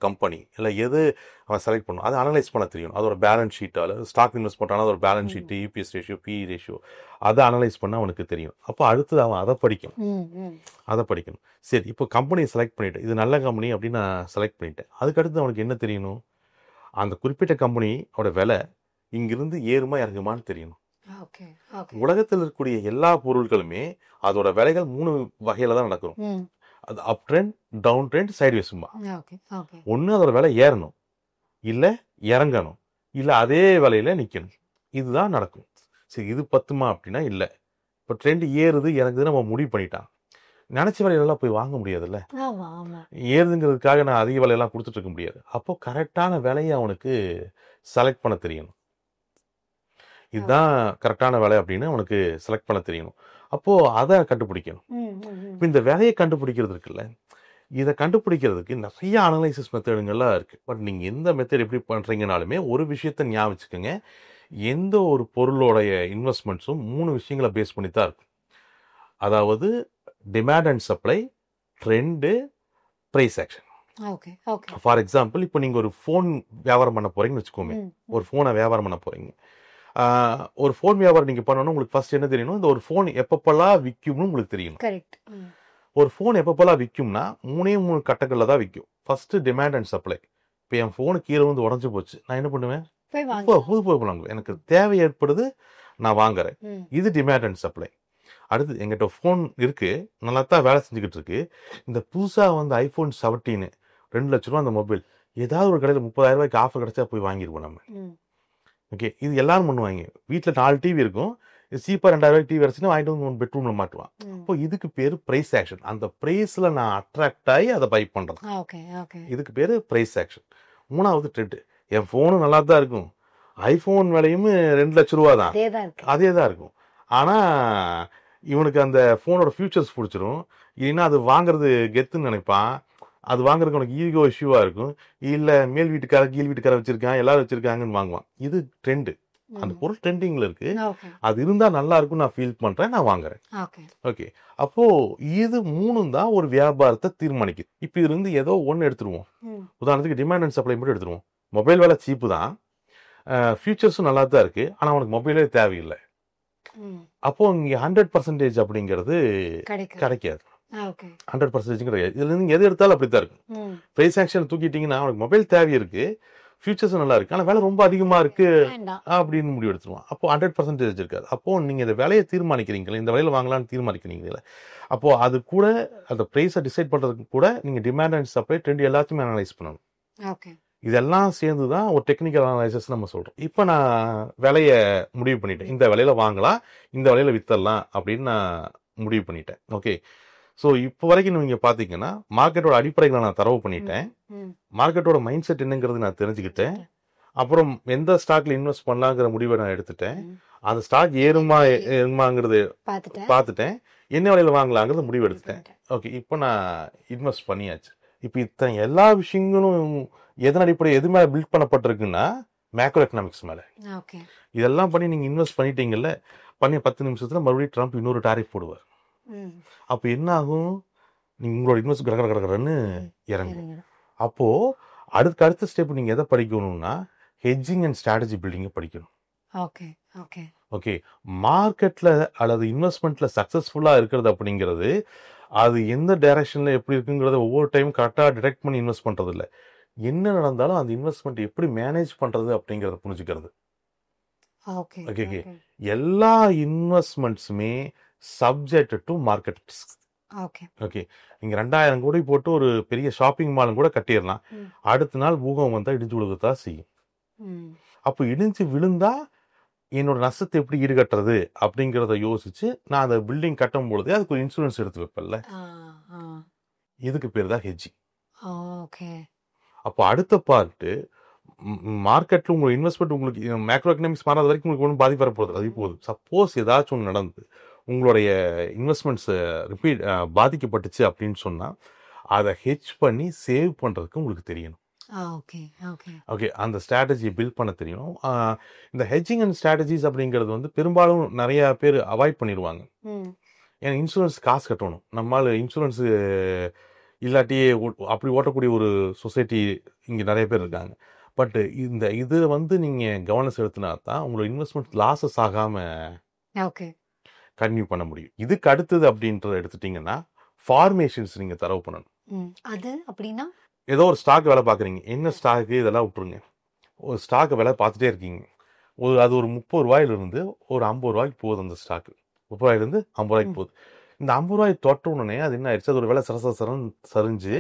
கம்பெனி, இல்லை எது அவன் செலக்ட் பண்ணணும், அதை அனலைஸ் பண்ண தெரியணும். அதோட பேலன்ஸ் ஷீட், அல்லது ஸ்டாக் இன்வெஸ்ட் பண்ணுறானா அதோட balance sheet, UPS ratio, BE ratio, அதை அனலைஸ் பண்ண அவனுக்கு தெரியும். அப்போ அடுத்தது அவன் அதை படிக்கணும். சரி, இப்போ கம்பெனியை செலக்ட் பண்ணிட்டேன், இது நல்ல கம்பெனி அப்படின்னு நான் செலக்ட் பண்ணிட்டேன். அதுக்கடுத்து அவனுக்கு என்ன தெரியணும், அந்த குறிப்பிட்ட கம்பெனியோட விலை இங்கிருந்து ஏறுமா இறங்குமான்னு தெரியணும். உலகத்தில் இருக்கக்கூடிய எல்லா பொருட்களுமே அதோட விலைகள் 3 வகையில தான் நடக்கும். அது அப் ட்ரெண்ட், டவுன் ட்ரெண்ட், சைட்வேஸுமா. ஒன்று அதோட விலை ஏறணும், இல்லை இறங்கணும், இல்லை அதே விலையில நிற்கணும். இதுதான் நடக்கும். சரி, இது பத்துமா அப்படின்னா இல்லை. இப்போ ட்ரெண்ட் ஏறுது இறங்குது நம்ம முடிவு பண்ணிட்டான். நினைச்ச விலையிலலாம் போய் வாங்க முடியாதுல்ல. ஏறுதுங்கிறதுக்காக நான் அதிக விலையெல்லாம் கொடுத்துட்டு இருக்க முடியாது. அப்போ கரெக்டான விலையை அவனுக்கு செலக்ட் பண்ண தெரியணும். இதுதான் கரெக்டான வேலை அப்படின்னு அவனுக்கு செலக்ட் பண்ண தெரியணும். அப்போ அதை கண்டுபிடிக்கணும். இப்போ இந்த வேலையை கண்டுபிடிக்கிறது இருக்குல்ல, இதை கண்டுபிடிக்கிறதுக்கு நிறைய அனலைசிஸ் மெத்தடுங்கள்லாம் இருக்கு. பட் நீங்க எந்த மெத்தட் எப்படி பண்றீங்கனாலுமே ஒரு விஷயத்த ஞாபகம் வச்சுக்கோங்க, எந்த ஒரு பொருளோடைய இன்வெஸ்ட்மெண்ட்ஸும் 3 விஷயங்களை பேஸ் பண்ணி தான் இருக்கும். அதாவது demand and supply, trend, price action. For example, இப்போ நீங்க ஒரு ஃபோன் வியாபாரம் பண்ண போறீங்கன்னு வச்சுக்கோங்க. ஒரு ஃபோனை வியாபாரம் பண்ண போறீங்க. ஒரு ஃபோன் வியாபாரம் நீங்க பண்ணணும், உங்களுக்கு ஃபர்ஸ்ட் என்ன தெரியணும், இந்த ஒரு ஃபோன் எப்பப்பெல்லாம் விற்கும்னு உங்களுக்கு தெரியணும். கரெக்ட். ஒரு ஃபோன் எப்பப்பெல்லாம் விற்கும்னா 3 கட்டங்களில் தான் விற்கும். First demand and supply. இப்போ என் ஃபோனு கீழே வந்து உடஞ்சு போச்சு, நான் என்ன பண்ணுவேன், புது வாங்குவேன். எனக்கு தேவை ஏற்படுது, நான் வாங்குறேன். இது டிமாண்ட் அண்ட் சப்ளை. அடுத்து, எங்கிட்ட ஃபோன் இருக்கு, நல்லா தான் வேலை செஞ்சுக்கிட்டு இருக்கு, இந்த புதுசா வந்து ஐபோன் 17 2 லட்ச ரூபா அந்த மொபைல், ஏதாவது ஒரு கடையில் 30,000 ரூபாய்க்கு ஆஃபர் கிடைச்சா போய் வாங்கிடுவோம் நம்ம. ஓகே, இது எல்லாரும் பண்ணுவாங்க. வீட்டில் 4 டிவி இருக்கும், சீப்பா 2000 ரூபாய்க்கு டிவி வரைச்சுன்னா வாங்கிட்டு வந்து பெட்ரூம்ல மாட்டுவான். இப்போ இதுக்கு பேரு பிரைஸ் ஆக்ஷன். அந்த பிரைஸ்ல நான் அட்ராக்ட் ஆகி அதை பை பண்றேன். இதுக்கு பேரு பிரைஸ் ஆக்ஷன். 3வது ட்ரெண்ட். என் போனும் நல்லா தான் இருக்கும், ஐபோன் விலையும் 2 லட்ச ரூபா தான், அதே தான் இருக்கும். ஆனா இவனுக்கு அந்த போனோட ஃபியூச்சர்ஸ் பிடிச்சிரும், இல்லைன்னா அது வாங்குறது கெத்துன்னு நினைப்பான். அது வாங்குறதுக்கு உனக்கு ஈகோ இஷ்யூவா இருக்கும், இல்ல மேல் வீட்டுக்கார கீழ் வீட்டுக்கார வச்சிருக்கான், எல்லாரும் வச்சிருக்காங்கன்னு வாங்குவான். இது ட்ரெண்டு. அந்த பொருள் ட்ரெண்டிங்ல இருக்கு, அது இருந்தா நல்லா இருக்கும், நான் ஃபீல் பண்றேன், நான் வாங்குறேன். ஓகே, அப்போ இது 3 தான் ஒரு வியாபாரத்தை தீர்மானிக்குது. இப்ப இருந்து ஏதோ ஒன்னு எடுத்துருவோம். உதாரணத்துக்கு டிமாண்ட் அண்ட் சப்ளை மட்டும் எடுத்துருவோம். மொபைல் விலை சீப்பு தான், ஃபியூச்சர்ஸும் நல்லா தான் இருக்கு, ஆனா அவனுக்கு மொபைலே தேவையில்லை. அப்போ இங்க 100% அப்படிங்கிறது கிடைக்காது. 100% கிடையாது. இதுல இருந்து எது எடுத்தாலும் அப்படித்தான் இருக்கும். பிரைஸ் ஆக்ஷன் தூக்கிட்டீங்கன்னா அவனுக்கு மொபைல் தேவை இருக்கு, ஃபியூச்சர்ஸ் நல்லா இருக்கு, ஆனா வேலை ரொம்ப அதிகமா இருக்கு அப்படின்னு முடிவு எடுத்துருவான். அப்போ 100% இருக்காது. அப்போ நீங்க இந்த விலையை தீர்மானிக்கிறீங்களா, இந்த விலையில வாங்கலாம்னு தீர்மானிக்கிறீங்களா, அப்போ அது கூட அந்த பிரைஸை டிசைட் பண்றதுக்கு கூட நீங்க டிமாண்ட் அண்ட் சப்ளை, ட்ரெண்ட் எல்லாத்தையுமே அனலைஸ் பண்ணணும். இதெல்லாம் சேர்ந்துதான் ஒரு டெக்னிக்கல் அனலைசிஸ் நம்ம சொல்றோம். இப்போ நான் விலைய முடிவு பண்ணிட்டேன், இந்த விலையில வாங்கலாம், இந்த விலையில வித்தரலாம் அப்படின்னு நான் முடிவு பண்ணிட்டேன். ஓகே, ஸோ இப்போ வரைக்கும் நீங்க பாத்தீங்கன்னா மார்க்கெட்டோட அடிப்படைகளை நான் தரவு பண்ணிட்டேன், மார்க்கெட்டோட மைண்ட் செட் என்னங்கிறது நான் தெரிஞ்சுக்கிட்டேன், அப்புறம் எந்த ஸ்டாக்ல இன்வெஸ்ட் பண்ணலாங்கிற முடிவை நான் எடுத்துட்டேன், அந்த ஸ்டாக் ஏறுமாங்கிறது பார்த்துட்டேன், என்ன விலையில வாங்கலாங்கிறது முடிவு எடுத்துட்டேன். ஓகே, இப்போ நான் இன்வெஸ்ட் பண்ணியாச்சு. இப்போ இத்தனை எல்லா விஷயங்களும் எதன் அடிப்படை எது மேல பில்ட் பண்ணப்பட்டிருக்குன்னா மேக்ரோ எக்கனாமிக்ஸ் மேல. இதெல்லாம் பண்ணி நீங்க இன்வெஸ்ட் பண்ணிட்டீங்கல்ல, பண்ணி 10 நிமிஷத்துல மறுபடியும் ட்ரம்ப் இன்னொரு டாரிஃப் போடுவார். அப்ப என்ன ஆகும், நீங்க உங்களோட இன்வெஸ்ட் கடகடன்னு இறங்கும். அப்போ அடுத்த ஸ்டெப் நீங்க எதை படிக்கணும்னா ஹெட்ஜிங் அண்ட் ஸ்ட்ராட்டஜி பில்டிங்க படிக்கணும். ஓகே, மார்க்கெட்ல அல்லது இன்வெஸ்ட்மெண்ட்ல சக்சஸ்ஃபுல்லா இருக்கிறது அப்படிங்கிறது அது எந்த டைரக்ஷன்ல எப்படி இருக்குங்கிறத ஒவ்வொரு டைம் கரெக்டா டிடெக்ட் பண்ணி இன்வெஸ்ட் பண்றது இல்லை, என்ன நடந்தாலும் அந்த இன்வெஸ்ட்மெண்ட் எப்படி மேனேஜ் பண்றது அப்படிங்கறத புரிஞ்சுக்கிறது. ஓகே, எல்லா இன்வெஸ்ட்மெண்ட்ஸுமே subject to market risk. Okay, நீங்க 2000 கோடி போட்டு ஒரு பெரிய ஷாப்பிங் மாலும் கூட கட்டிடலாம், அடுத்த நாள் பூகம்பம் வந்தா இடிஞ்சு விழுகத்தான் செய்யும். அப்போ இடிஞ்சு விழுந்தா என்னோட நஷ்டத்தை எப்படி ஈடுகட்டுறது அப்படிங்கிறத யோசிச்சு நான் அந்த பில்டிங் கட்டும் பொழுது அதுக்கு ஒரு இன்சூரன்ஸ் எடுத்து வைப்பேன்ல, இதுக்கு பேர் தான் ஹெட்ஜிங். அப்போ அடுத்த பார்ட்டு மார்க்கெட்ல உங்க இன்வெஸ்ட்மெண்ட் உங்களுக்கு மேக்ரோ எக்கனாமிக்ஸ் மாறாத வரைக்கும் உங்களுக்கு ஒன்றும் பாதிப்பு வரப்போகுது, அது போதும். சப்போஸ் ஏதாச்சும் ஒன்று நடந்து உங்களுடைய இன்வெஸ்ட்மெண்ட்ஸ் பாதிக்கப்பட்டுச்சு அப்படின்னு சொன்னா அதை ஹெட்ஜ் பண்ணி சேவ் பண்றதுக்கு உங்களுக்கு தெரியணும். ஓகே ஓகே ஓகே, அந்த ஸ்ட்ராட்டஜியை பில்ட் பண்ண தெரியும். இந்த ஹெட்ஜிங் அண்ட் ஸ்ட்ராட்டஜிஸ் அப்படிங்கிறது வந்து பெரும்பாலும் நிறைய பேர் அவாய்ட் பண்ணிடுவாங்க. ஏன்னா இன்சூரன்ஸ் காசு கட்டணும். நம்மளால இன்சூரன்ஸ் இல்லாட்டி அப்படி ஓட்டக்கூடிய ஒரு சொசைட்டி இங்கே நிறைய பேர் இருக்காங்க. பட் இது வந்து நீங்கள் கவனம் செலுத்தினா தான் உங்களோட இன்வெஸ்ட்மெண்ட் லாஸஸ் ஆகாமல் ஓகே கன்டினியூ பண்ண முடியும். இதுக்கு அடுத்தது அப்படின்றத எடுத்துட்டிங்கன்னா ஃபார்மேஷன்ஸ் நீங்கள் தரவு பண்ணணும். அது அப்படின்னா ஏதோ ஒரு ஸ்டாக் வேலை பார்க்குறீங்க, என்ன ஸ்டாக்கு இதெல்லாம் விட்டுருங்க. ஒரு ஸ்டாக்கை வேலை பார்த்துட்டே இருக்கீங்க. அது ஒரு 30 ரூபாயிலிருந்து ஒரு 50 ரூபாய்க்கு போகுது. அந்த ஸ்டாக்கு 30 ரூபாயிலிருந்து 50 ரூபாய்க்கு போகுது. இந்த 50 ரூபாய் தொட்ட உடனே அது என்ன ஆயிடுச்சு, அது ஒரு வேலை சரிஞ்சு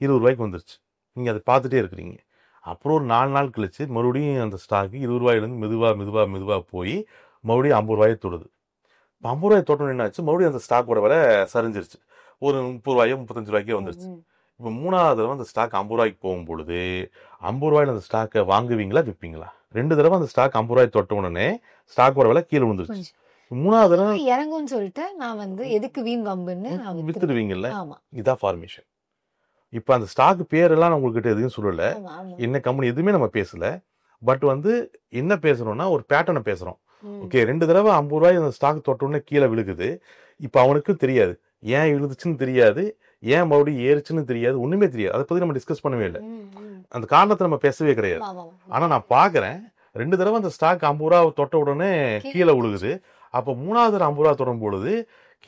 20 ரூபாய்க்கு வந்துருச்சு. நீங்கள் அதை பார்த்துட்டே இருக்கிறீங்க. அப்புறம் ஒரு 4 நாள் கழிச்சு மறுபடியும் அந்த ஸ்டாக்கு 20 ரூபாயிலேருந்து மெதுவாக போய் மறுபடியும் 50 ரூபாயை தொடுது. 50 ரூபாய் தொட்டோன்னு என்ன ஆச்சு, மறுபடியும் அந்த ஸ்டாக்கோட விலை சரிஞ்சிருச்சு. ஒரு 30 ரூபாயோ 35 ரூபாய்க்கே வந்துருச்சு. இப்போ 3வது தடவை அந்த ஸ்டாக் 50 ரூபாய்க்கு போகும் பொழுது 50 ரூபாயில அந்த ஸ்டாக்கை வாங்குவீங்களா விற்பீங்களா? 2 தடவை அந்த ஸ்டாக் 50 ரூபாய் தொட்ட உடனே ஸ்டாக்கோட விலை கீழே விழுந்துருச்சு. 3வது தடவை இறங்கும்னு சொல்லிட்டு நான் வந்து எதுக்கு வீண் வம்புன்னு வித்துடுவீங்கல்ல. இதான் ஃபார்மேஷன். இப்போ அந்த ஸ்டாக் பேரெல்லாம் நான் உங்ககிட்ட எதுவும் சொல்லல, என்ன கம்பெனி எதுவுமே நம்ம பேசல. பட் வந்து என்ன பேசுறோம்னா ஒரு பேட்டர்னை பேசுறோம். ஓகே, 2 தடவை 50 ரூபாய் அந்த ஸ்டாக் தொட்ட உடனே கீழே விழுகுது. இப்போ அவனுக்கு தெரியாது ஏன் விழுந்துச்சுன்னு தெரியாது, ஏன் மறுபடியும் ஏறுச்சுன்னு தெரியாது, ஒண்ணுமே தெரியாது. அதை பத்தி நம்ம டிஸ்கஸ் பண்ணவே இல்லை. அந்த காரணத்தை நம்ம பேசவே கிடையாது. ஆனா நான் பாக்குறேன் 2 தடவை அந்த ஸ்டாக் 50 ரூபா தொட்ட உடனே கீழே விழுகுது. அப்போ 3வது தடவை 50 ரூபா தொடும் பொழுது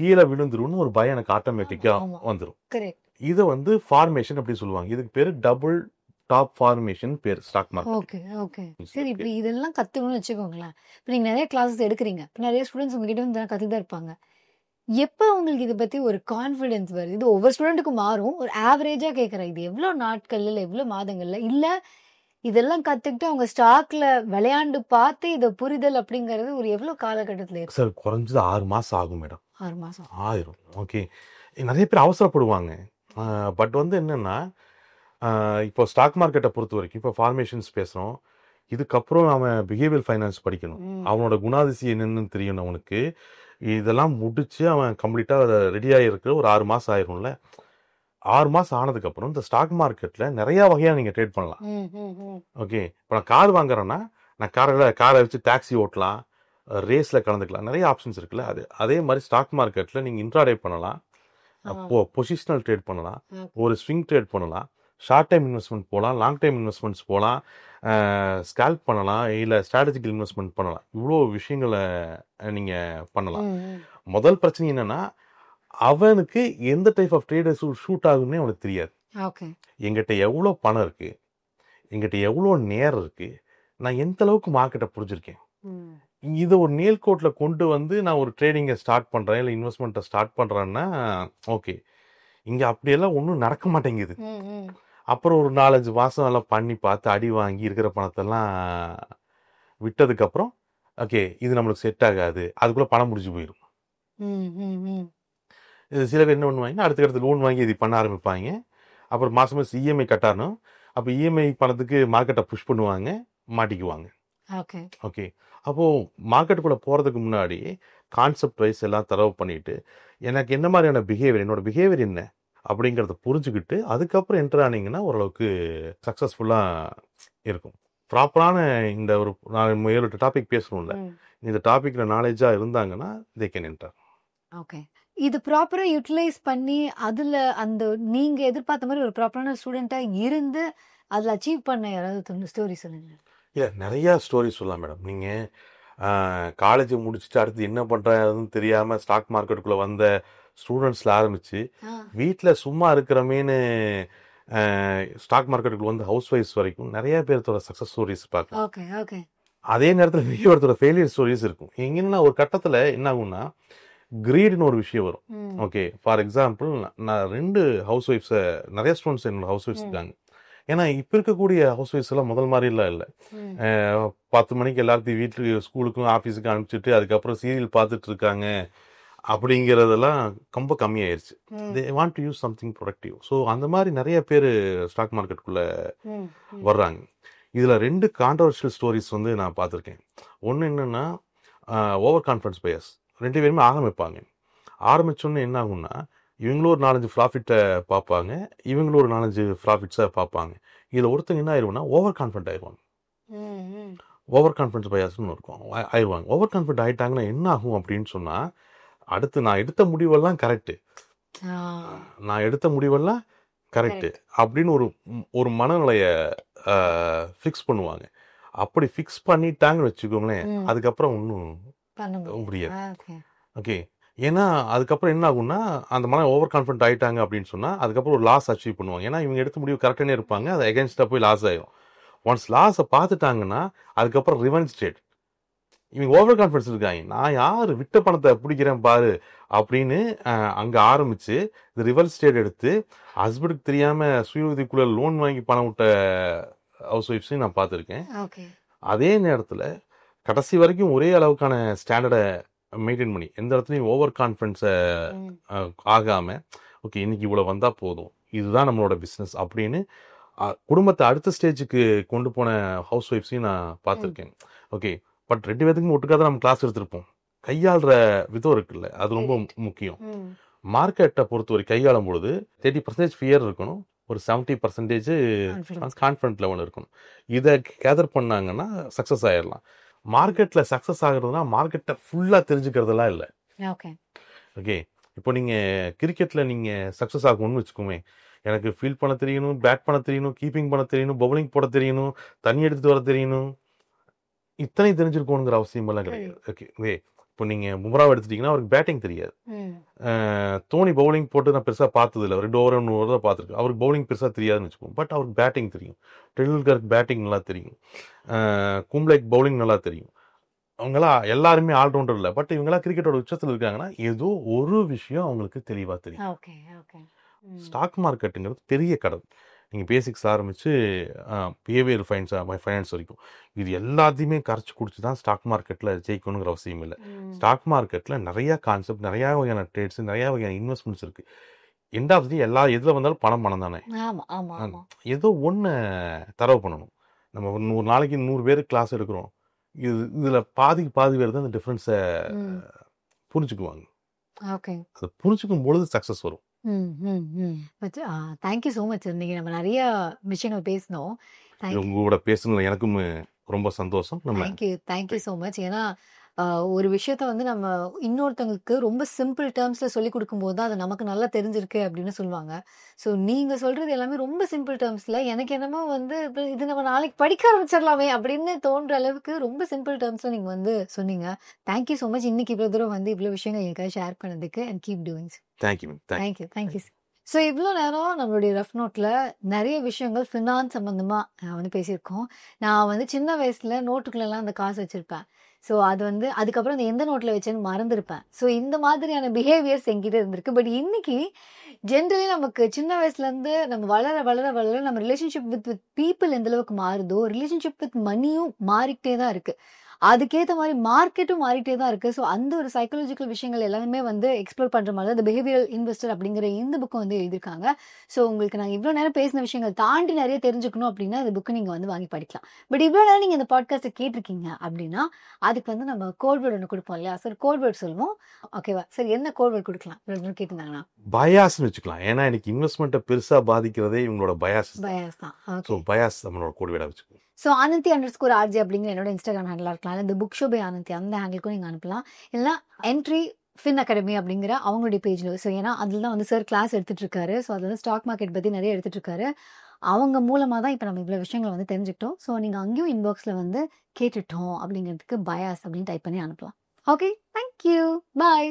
கீழே விழுந்துரும்னு ஒரு பயம் எனக்கு ஆட்டோமேட்டிக்கா வந்துடும். இதை வந்து ஃபார்மேஷன் அப்படி சொல்லுவாங்க. இதுக்கு பேரு டபுள் டாப் ஃபார்மேஷன் பேர் ஸ்டாக் மார்க்கெட். ஓகே ஓகே சரி. இப்படி இதெல்லாம் கத்துக்கணும்னு வச்சுக்கோங்களேன். இப்போ நீங்க நிறைய கிளாஸஸ் எடுக்கிறீங்க, இப்போ நிறைய ஸ்டூடெண்ட்ஸ் உங்ககிட்ட வந்து கத்துட்டு தான் இருப்பாங்க. எப்போ உங்களுக்கு இதை பத்தி ஒரு கான்ஃபிடென்ஸ் வருது? இது ஒவ்வொரு ஸ்டூடெண்ட்டுக்கும் மாறும். ஒரு ஆவரேஜா கேட்குறேன், இது எவ்வளோ நாட்கள்ல இல்லை எவ்வளோ மாதங்கள்ல இல்லை இதெல்லாம் கத்துக்கிட்டு அவங்க ஸ்டாக்ல விளையாண்டு பார்த்து இதை புரிதல் அப்படிங்கிறது ஒரு எவ்வளோ காலகட்டத்தில் இருக்கு சார்? குறைஞ்சது 6 மாசம் ஆகும் மேடம். 6 மாசம் ஆயிரும். ஓகே, நிறைய பேர் அவசரப்படுவாங்க. பட் வந்து என்னன்னா இப்போ ஸ்டாக் மார்க்கெட்டை பொறுத்த வரைக்கும் இப்போ ஃபார்மேஷன்ஸ் பேசுகிறோம். இதுக்கப்புறம் அவன் பிஹேவியர் ஃபைனான்ஸ் படிக்கணும். அவனோட குணாதிசயம் என்னன்னு தெரியணும் அவனுக்கு. இதெல்லாம் முடிச்சு அவன் கம்ப்ளீட்டாக ரெடியாக இருக்கிற ஒரு 6 மாதம் ஆயிரும்ல. 6 மாதம் ஆனதுக்கப்புறம் இந்த ஸ்டாக் மார்க்கெட்டில் நிறையா வகையாக நீங்கள் ட்ரேட் பண்ணலாம். ஓகே, இப்போ நான் கார் வாங்குறேன்னா நான் காரை வச்சு டாக்ஸி ஓட்டலாம், ரேஸில் கலந்துக்கலாம், நிறைய ஆப்ஷன்ஸ் இருக்குல்ல. அதே மாதிரி ஸ்டாக் மார்க்கெட்டில் நீங்கள் இன்ட்ராடே பண்ணலாம், பொசிஷனல் ட்ரேட் பண்ணலாம், ஒரு ஸ்விங் ட்ரேட் பண்ணலாம், ஷார்ட் டைம் இன்வெஸ்ட்மெண்ட் போகலாம், லாங் டைம் இன்வெஸ்ட்மெண்ட்ஸ் போகலாம், ஸ்கேல்ப் பண்ணலாம், இல்லை ஸ்ட்ராட்டஜிக்கல் இன்வெஸ்ட்மெண்ட் பண்ணலாம். இவ்வளோ விஷயங்களை நீங்கள் பண்ணலாம். முதல் பிரச்சனை என்னன்னா அவனுக்கு எந்த டைப் ஆஃப் ட்ரேடர்ஸ் ஷூட் ஆகும்னே அவனுக்கு தெரியாது. எங்கிட்ட எவ்வளோ பணம் இருக்கு, எங்கிட்ட எவ்வளோ நேரம் இருக்கு, நான் எந்த அளவுக்கு மார்க்கெட்டை புரிஞ்சிருக்கேன், இதை ஒரு நேல்கோட்டில் கொண்டு வந்து நான் ஒரு ட்ரேடிங்கை ஸ்டார்ட் பண்ணுறேன் இல்லை இன்வெஸ்ட்மெண்ட்டை ஸ்டார்ட் பண்ணுறேன்னா ஓகே. இங்கே அப்படியெல்லாம் ஒன்றும் நடக்க மாட்டேங்குது. அப்புறம் ஒரு 4-5 மாதம் எல்லாம் பண்ணி பார்த்து அடி வாங்கி இருக்கிற பணத்தெல்லாம் விட்டதுக்கப்புறம் ஓகே இது நம்மளுக்கு செட் ஆகாது, அதுக்குள்ளே பணம் முடிஞ்சு போயிடும். சில பேர் என்ன பண்ணுவாங்க, அடுத்த லோன் வாங்கி இது பண்ண ஆரம்பிப்பாங்க. அப்புறம் மாதம் மாதம் இஎம்ஐ கட்டாரணும். அப்போ இஎம்ஐ பணத்துக்கு மார்க்கெட்டை புஷ் பண்ணுவாங்க, மாட்டிக்குவாங்க. ஓகே, அப்போது மார்க்கெட்டுக்குள்ளே போகிறதுக்கு முன்னாடி கான்செப்ட் வைஸ் எல்லாம் தரவு பண்ணிவிட்டு எனக்கு என்ன மாதிரியான பிஹேவியர், என்னோட பிஹேவியர் என்ன அப்படிங்கிறத புரிஞ்சுக்கிட்டு அதுக்கப்புறம் என்டர் ஆனீங்கன்னா ஓரளவுக்கு சக்ஸஸ்ஃபுல்லாக இருக்கும். ப்ராப்பரான இந்த ஒரு 7-8 டாபிக் பேசணும்ல, இந்த டாப்பிக்கில் நாலேஜாக இருந்தாங்கன்னா தே கேன் என்டர். ஓகே, இது ப்ராப்பரா யூட்டிலைஸ் பண்ணி அதுல அந்த நீங்க எதிர்பார்த்த மாதிரி ஒரு ப்ராப்பரான ஸ்டூடெண்டா இருந்து அதுல அச்சீவ் பண்ண யாராவது ஸ்டோரி சொல்லுங்க. இல்லை, நிறையா ஸ்டோரி சொல்லலாம் மேடம். நீங்கள் காலேஜ் முடிச்சுட்டு அடுத்து என்ன பண்ணுறதுன்னு தெரியாமல் ஸ்டாக் மார்க்கெட்டுக்குள்ளே வந்த ஸ்டூடெண்ட்ஸில் ஆரம்பித்து வீட்டில் சும்மா இருக்கிறமேனு ஸ்டாக் மார்க்கெட்டுக்குள்ள வந்து ஹவுஸ் ஒய்ஃப்ஸ் வரைக்கும் நிறைய பேர்த்தோட சக்ஸஸ் ஸ்டோரிஸ் பார்க்கலாம். அதே நேரத்தில் நிறைய பேர்த்தோட ஃபெயிலியர் ஸ்டோரிஸ் இருக்கும். எங்கன்னா ஒரு கட்டத்தில் என்ன ஆகும்னா கிரீடுன்னு ஒரு விஷயம் வரும். ஓகே, ஃபார் எக்ஸாம்பிள் நான் 2 ஹவுஸ் ஒய்ஃப்ஸை, நிறைய ஸ்டூடெண்ட்ஸ் என்னோட ஹவுஸ் ஒய்ஃப்ஸ் இருக்காங்க. ஏன்னா இப்போ இருக்கக்கூடிய ஹவுஸ் ஒய்ஃப்ஸ் எல்லாம் முதல் மாதிரிலாம் இல்லை. 10 மணிக்கு எல்லாத்தையும் வீட்டுக்கு ஸ்கூலுக்கும் ஆஃபீஸுக்கும் அனுப்பிச்சிட்டு அதுக்கப்புறம் சீரியல் பார்த்துட்டு இருக்காங்க. அப்படிங்கிறதெல்லாம் ரொம்ப கம்மியாயிருச்சு. They want to use something productive. So அந்த மாதிரி நிறைய பேர் ஸ்டாக் மார்க்கெட்டுக்குள்ளே வர்றாங்க. இதில் 2 கான்ட்ரவர்ஷியல் ஸ்டோரிஸ் வந்து நான் பார்த்துருக்கேன். ஒன்று என்னென்னா ஓவர் கான்ஃபிடன்ஸ் பயஸ். 2 பேருமே ஆரம்பிப்பாங்க. ஆரம்பிச்சோன்னே என்ன ஆகும்னா, இவங்களும் ஒரு 4, 5 ப்ராஃபிட்டை பார்ப்பாங்க, இவங்களும் ஒரு 4, 5 ப்ராஃபிட்ஸை பார்ப்பாங்க. இதில் ஒருத்தங்க என்ன ஆயிடுவாங்கன்னா ஓவர் கான்ஃபிடென்ட் ஆயிடுவாங்க. ஓவர் கான்ஃபிடன்ஸ் பயாஸ்னு இருக்கும், ஆயிடுவாங்க. ஓவர் கான்ஃபிடென்ட் ஆயிட்டாங்கன்னா என்ன ஆகும் அப்படின்னு சொன்னால், அடுத்து நான் எடுத்த முடிவெல்லாம் கரெக்டு, நான் எடுத்த முடிவெல்லாம் கரெக்டு அப்படின்னு ஒரு மனநிலையை ஃபிக்ஸ் பண்ணுவாங்க. அப்படி ஃபிக்ஸ் பண்ணிட்டாங்கன்னு வச்சுக்கோங்களேன், அதுக்கப்புறம் ஒன்றும் முடியாது. ஓகே, ஏன்னா அதுக்கப்புறம் என்ன ஆகும்னா, அந்த மன ஓவர் கான்ஃபிடென்ட் ஆகிட்டாங்க அப்படின்னு சொன்னால் அதுக்கப்புறம் ஒரு லாஸ் அச்சீவ் பண்ணுவாங்க. ஏன்னா இவங்க எடுத்த முடிவு கரெக்டானே இருப்பாங்க, அது எகென்ஸ்டாக போய் லாஸ் ஆகிடும். ஒன்ஸ் லாஸை பார்த்துட்டாங்கன்னா அதுக்கப்புறம் ரிவெஞ்ச் ஸ்டேட். இவங்க ஓவர் கான்ஃபிடன்ஸ் இருக்காங்க, நான் யார் விட்ட பணத்தை பிடிக்கிறேன் பாரு அப்படின்னு அங்கே ஆரம்பித்து இந்த ரிவெஞ்ச் ஸ்டேட் எடுத்து ஹஸ்பண்டுக்கு தெரியாமல் சுய உதவிக்குள்ள லோன் வாங்கி பணம் விட்ட ஹவுஸ் ஒய்ஃப்ஸையும் நான் பார்த்துருக்கேன். அதே நேரத்தில் கடைசி வரைக்கும் ஒரே அளவுக்கான ஸ்டாண்டர்டை மெயின்டைன் பண்ணி எந்த இடத்துலையும் ஓவர் கான்ஃபிடன்ஸை ஆகாமல், ஓகே இன்னைக்கு இவ்வளோ வந்தால் போதும், இதுதான் நம்மளோட பிஸ்னஸ் அப்படின்னு குடும்பத்தை அடுத்த ஸ்டேஜுக்கு கொண்டு போன ஹவுஸ் ஒய்ஃப்ஸையும் நான் பார்த்துருக்கேன். ஓகே, பட் 2 பேத்துக்கும் ஒட்டுக்காக நம்ம கிளாஸ் எடுத்திருப்போம். கையாளுற விதம் இருக்குல்ல, அது ரொம்ப முக்கியம். மார்க்கெட்டை பொறுத்தவரை கையாளும் பொழுது 30% ஃபியர் இருக்கணும், ஒரு 70% கான்ஃபிடன்ட் லெவல் இருக்கணும். இதை கேதர் பண்ணாங்கன்னா சக்ஸஸ் ஆயிடலாம். மார்க்கெட்டில் சக்ஸஸ் ஆகுறதுனா மார்க்கெட்டை ஃபுல்லாக தெரிஞ்சுக்கிறதெல்லாம் இல்லை. ஓகே, இப்போ நீங்கள் கிரிக்கெட்டில் நீங்கள் சக்ஸஸ் ஆகணும்னு வச்சுக்கோமே, எனக்கு ஃபீல்ட் பண்ண தெரியணும், பேட் பண்ண தெரியணும், கீப்பிங் பண்ண தெரியணும், பவுலிங் போட தெரியணும், தண்ணி எடுத்துகிட்டு வர தெரியணும், இத்தனை தெரிஞ்சிருக்கணுங்கிற அவசியமெல்லாம் கிடையாது. ஓகே, இப்போ நீங்கள் பும்ராவை எடுத்துட்டிங்கன்னா அவருக்கு பேட்டிங் தெரியாது. தோனி பவுலிங் போட்டு நான் பெருசாக பார்த்ததில்லை, 2 ஓவர் 3 ஓவர் தான் பார்த்துருக்கேன். அவருக்கு பவுலிங் பெருசாக தெரியாதுன்னு வச்சுக்கோங்க, பட் அவருக்கு பேட்டிங் தெரியும். டெண்டுல்கருக்கு பேட்டிங் நல்லா தெரியும், கும்ப்ளேக்கு பவுலிங் நல்லா தெரியும். அவங்களாம் எல்லாருமே ஆல்ரவுண்டர் இல்லை, பட் இவங்களாம் கிரிக்கெட்டோட உச்சத்தில் இருக்காங்கன்னா ஏதோ ஒரு விஷயம் அவங்களுக்கு தெளிவாக தெரியும். ஸ்டாக் மார்க்கெட்டுங்கிறது பெரிய கடல். நீங்கள் பேசிக்ஸ் ஆரம்பித்து பிஹேவியர் ஃபைனான்ஸ் வரைக்கும் இது எல்லாத்தையுமே கரைச்சி குடிச்சு தான் ஸ்டாக் மார்க்கெட்டில் ஜெயிக்கணுங்கிற அவசியம் இல்லை. ஸ்டாக் மார்க்கெட்டில் நிறையா கான்செப்ட், நிறையா வகையான ட்ரேட்ஸ், நிறையா வகையான இன்வெஸ்ட்மெண்ட்ஸ் இருக்குது. எண்ட் ஆஃப் தி எல்லா எதில் வந்தாலும் பணம் தானே. ஏதோ ஒன்று தரவு பண்ணணும். நம்ம ஒரு நாளைக்கு 100 பேர் கிளாஸ் எடுக்கிறோம், இதில் பாதிக்கு பாதி பேர் தான் இந்த டிஃப்ரென்ஸை புரிஞ்சுக்குவாங்க. அதை புரிஞ்சுக்கும் பொழுது சக்ஸஸ் வரும். Thank you so much. இன்னைக்கு நம்ம நிறைய விஷயங்கள் பேசணும். உங்களோட பேசுனதுல எனக்கும் ரொம்ப சந்தோஷம். Thank you so much. ஏன்னா ஒரு விஷயத்த வந்து நம்ம இன்னொருத்தவங்களுக்கு ரொம்ப சிம்பிள் டேர்ம்ஸில் சொல்லி கொடுக்கும்போது தான் அது நமக்கு நல்லா தெரிஞ்சிருக்கு அப்படின்னு சொல்லுவாங்க. ஸோ நீங்கள் சொல்கிறது எல்லாமே ரொம்ப சிம்பிள் டேர்ம்ஸில் எனக்கு என்னமோ வந்து இது நம்ம நாளைக்கு படிக்க ஆரம்பிச்சிடலாமே அப்படின்னு தோன்ற அளவுக்கு ரொம்ப சிம்பிள் டேர்ம்ஸில் நீங்கள் வந்து சொன்னீங்க. Thank you so much. இன்னைக்கு இவ்வளோ தூரம் வந்து இவ்வளோ விஷயங்கள் எனக்காக ஷேர் பண்ணதுக்கு. And keep doing. Thank you. So இவ்வளோ நேரம் நம்மளுடைய ரஃப் நோட்டில் நிறைய விஷயங்கள் ஃபினான்ஸ் சம்மந்தமாக வந்து பேசியிருக்கோம். நான் வந்து சின்ன வயசில் நோட்டுக்குள்ளெல்லாம் அந்த காசு வச்சுருப்பேன். ஸோ அது வந்து அதுக்கப்புறம் அந்த எந்த நோட்டில் வச்சேன்னு மறந்துருப்பேன். ஸோ இந்த மாதிரியான பிஹேவியர்ஸ் என்கிட்ட இருந்திருக்கு. பட் இன்னைக்கு ஜென்ரலி நமக்கு சின்ன வயசுலேருந்து நம்ம வளர நம்ம ரிலேஷன்ஷிப் வித் பீப்புள் எந்த அளவுக்கு மாறுதோ, ரிலேஷன்ஷிப் வித் மணியும் மாறிக்கிட்டே தான் இருக்குது. அதுக்கேற்ற மாதிரி மார்க்கெட்டும் மாறிட்டே தான் இருக்குது. ஸோ அந்த ஒரு சைக்காலஜிக்கல் விஷயங்கள் எல்லாமே வந்து எக்ஸ்ப்ளோர் பண்ணுற மாதிரி தான் இந்த பிஹேவியரல் இன்வெஸ்டர் அப்படிங்கிற இந்த புக்கை வந்து எழுதியிருக்காங்க. ஸோ உங்களுக்கு நான் இவ்வளோ நேரம் பேசின விஷயங்கள் தாண்டி நிறைய தெரிஞ்சுக்கணும் அப்படின்னா இந்த புக்கை நீங்கள் வந்து வாங்கி படிக்கலாம். பட் இவ்வளோ நேரம் நீங்கள் இந்த பாட்காஸ்ட்டை கேட்டிருக்கீங்க அப்படின்னா அதுக்கு வந்து நம்ம கோட் வேர்டு ஒன்று கொடுப்போம் இல்லையா சார்? கோட் வேர்டு சொல்லுவோம். ஓகேவா சார்? என்ன கோட் வேர்டு கொடுக்கலாம் கேட்டிருந்தாங்கன்னா? பயாஸ்னு வச்சுக்கலாம். ஏன்னா எனக்கு இன்வெஸ்ட்மெண்ட்டை பெருசாக பாதிக்கிறதே இவங்களோட பயாஸ் தான். ஸோ பயாஸ் நம்மளோட கோட் வேர்டாக வச்சுக்கலாம். ஸோ Ananthi_RJ அப்படிங்கிற என்னோட இன்ஸ்டாகிராம் ஹேண்டிலாக இருக்கலாம். இந்த புக் ஷோ பை ஆனந்தி அந்த ஹேண்டிலுக்கும் நீங்கள் அனுப்பலாம். இல்லைனா என்ட்ரி ஃபின் அகாடமி அப்படிங்கிற அவங்களுடைய பேஜில். ஸோ ஏன்னா அதில் தான் வந்து சார் கிளாஸ் எடுத்துகிட்டு இருக்காரு. ஸோ அதில் வந்து ஸ்டாக் மார்க்கெட் பற்றி நிறைய எடுத்துகிட்டு இருக்காரு. அவங்க மூலமாக தான் இப்போ நம்ம இவ்வளோ விஷயங்களை வந்து தெரிஞ்சுக்கிட்டோம். ஸோ நீங்கள் அங்கேயும் இன்பாக்ஸில் வந்து கேட்டுட்டோம் அப்படிங்கிறதுக்கு பயாஸ் அப்படின்னு டைப் பண்ணி அனுப்பலாம். ஓகே, தேங்க்யூ, பாய்.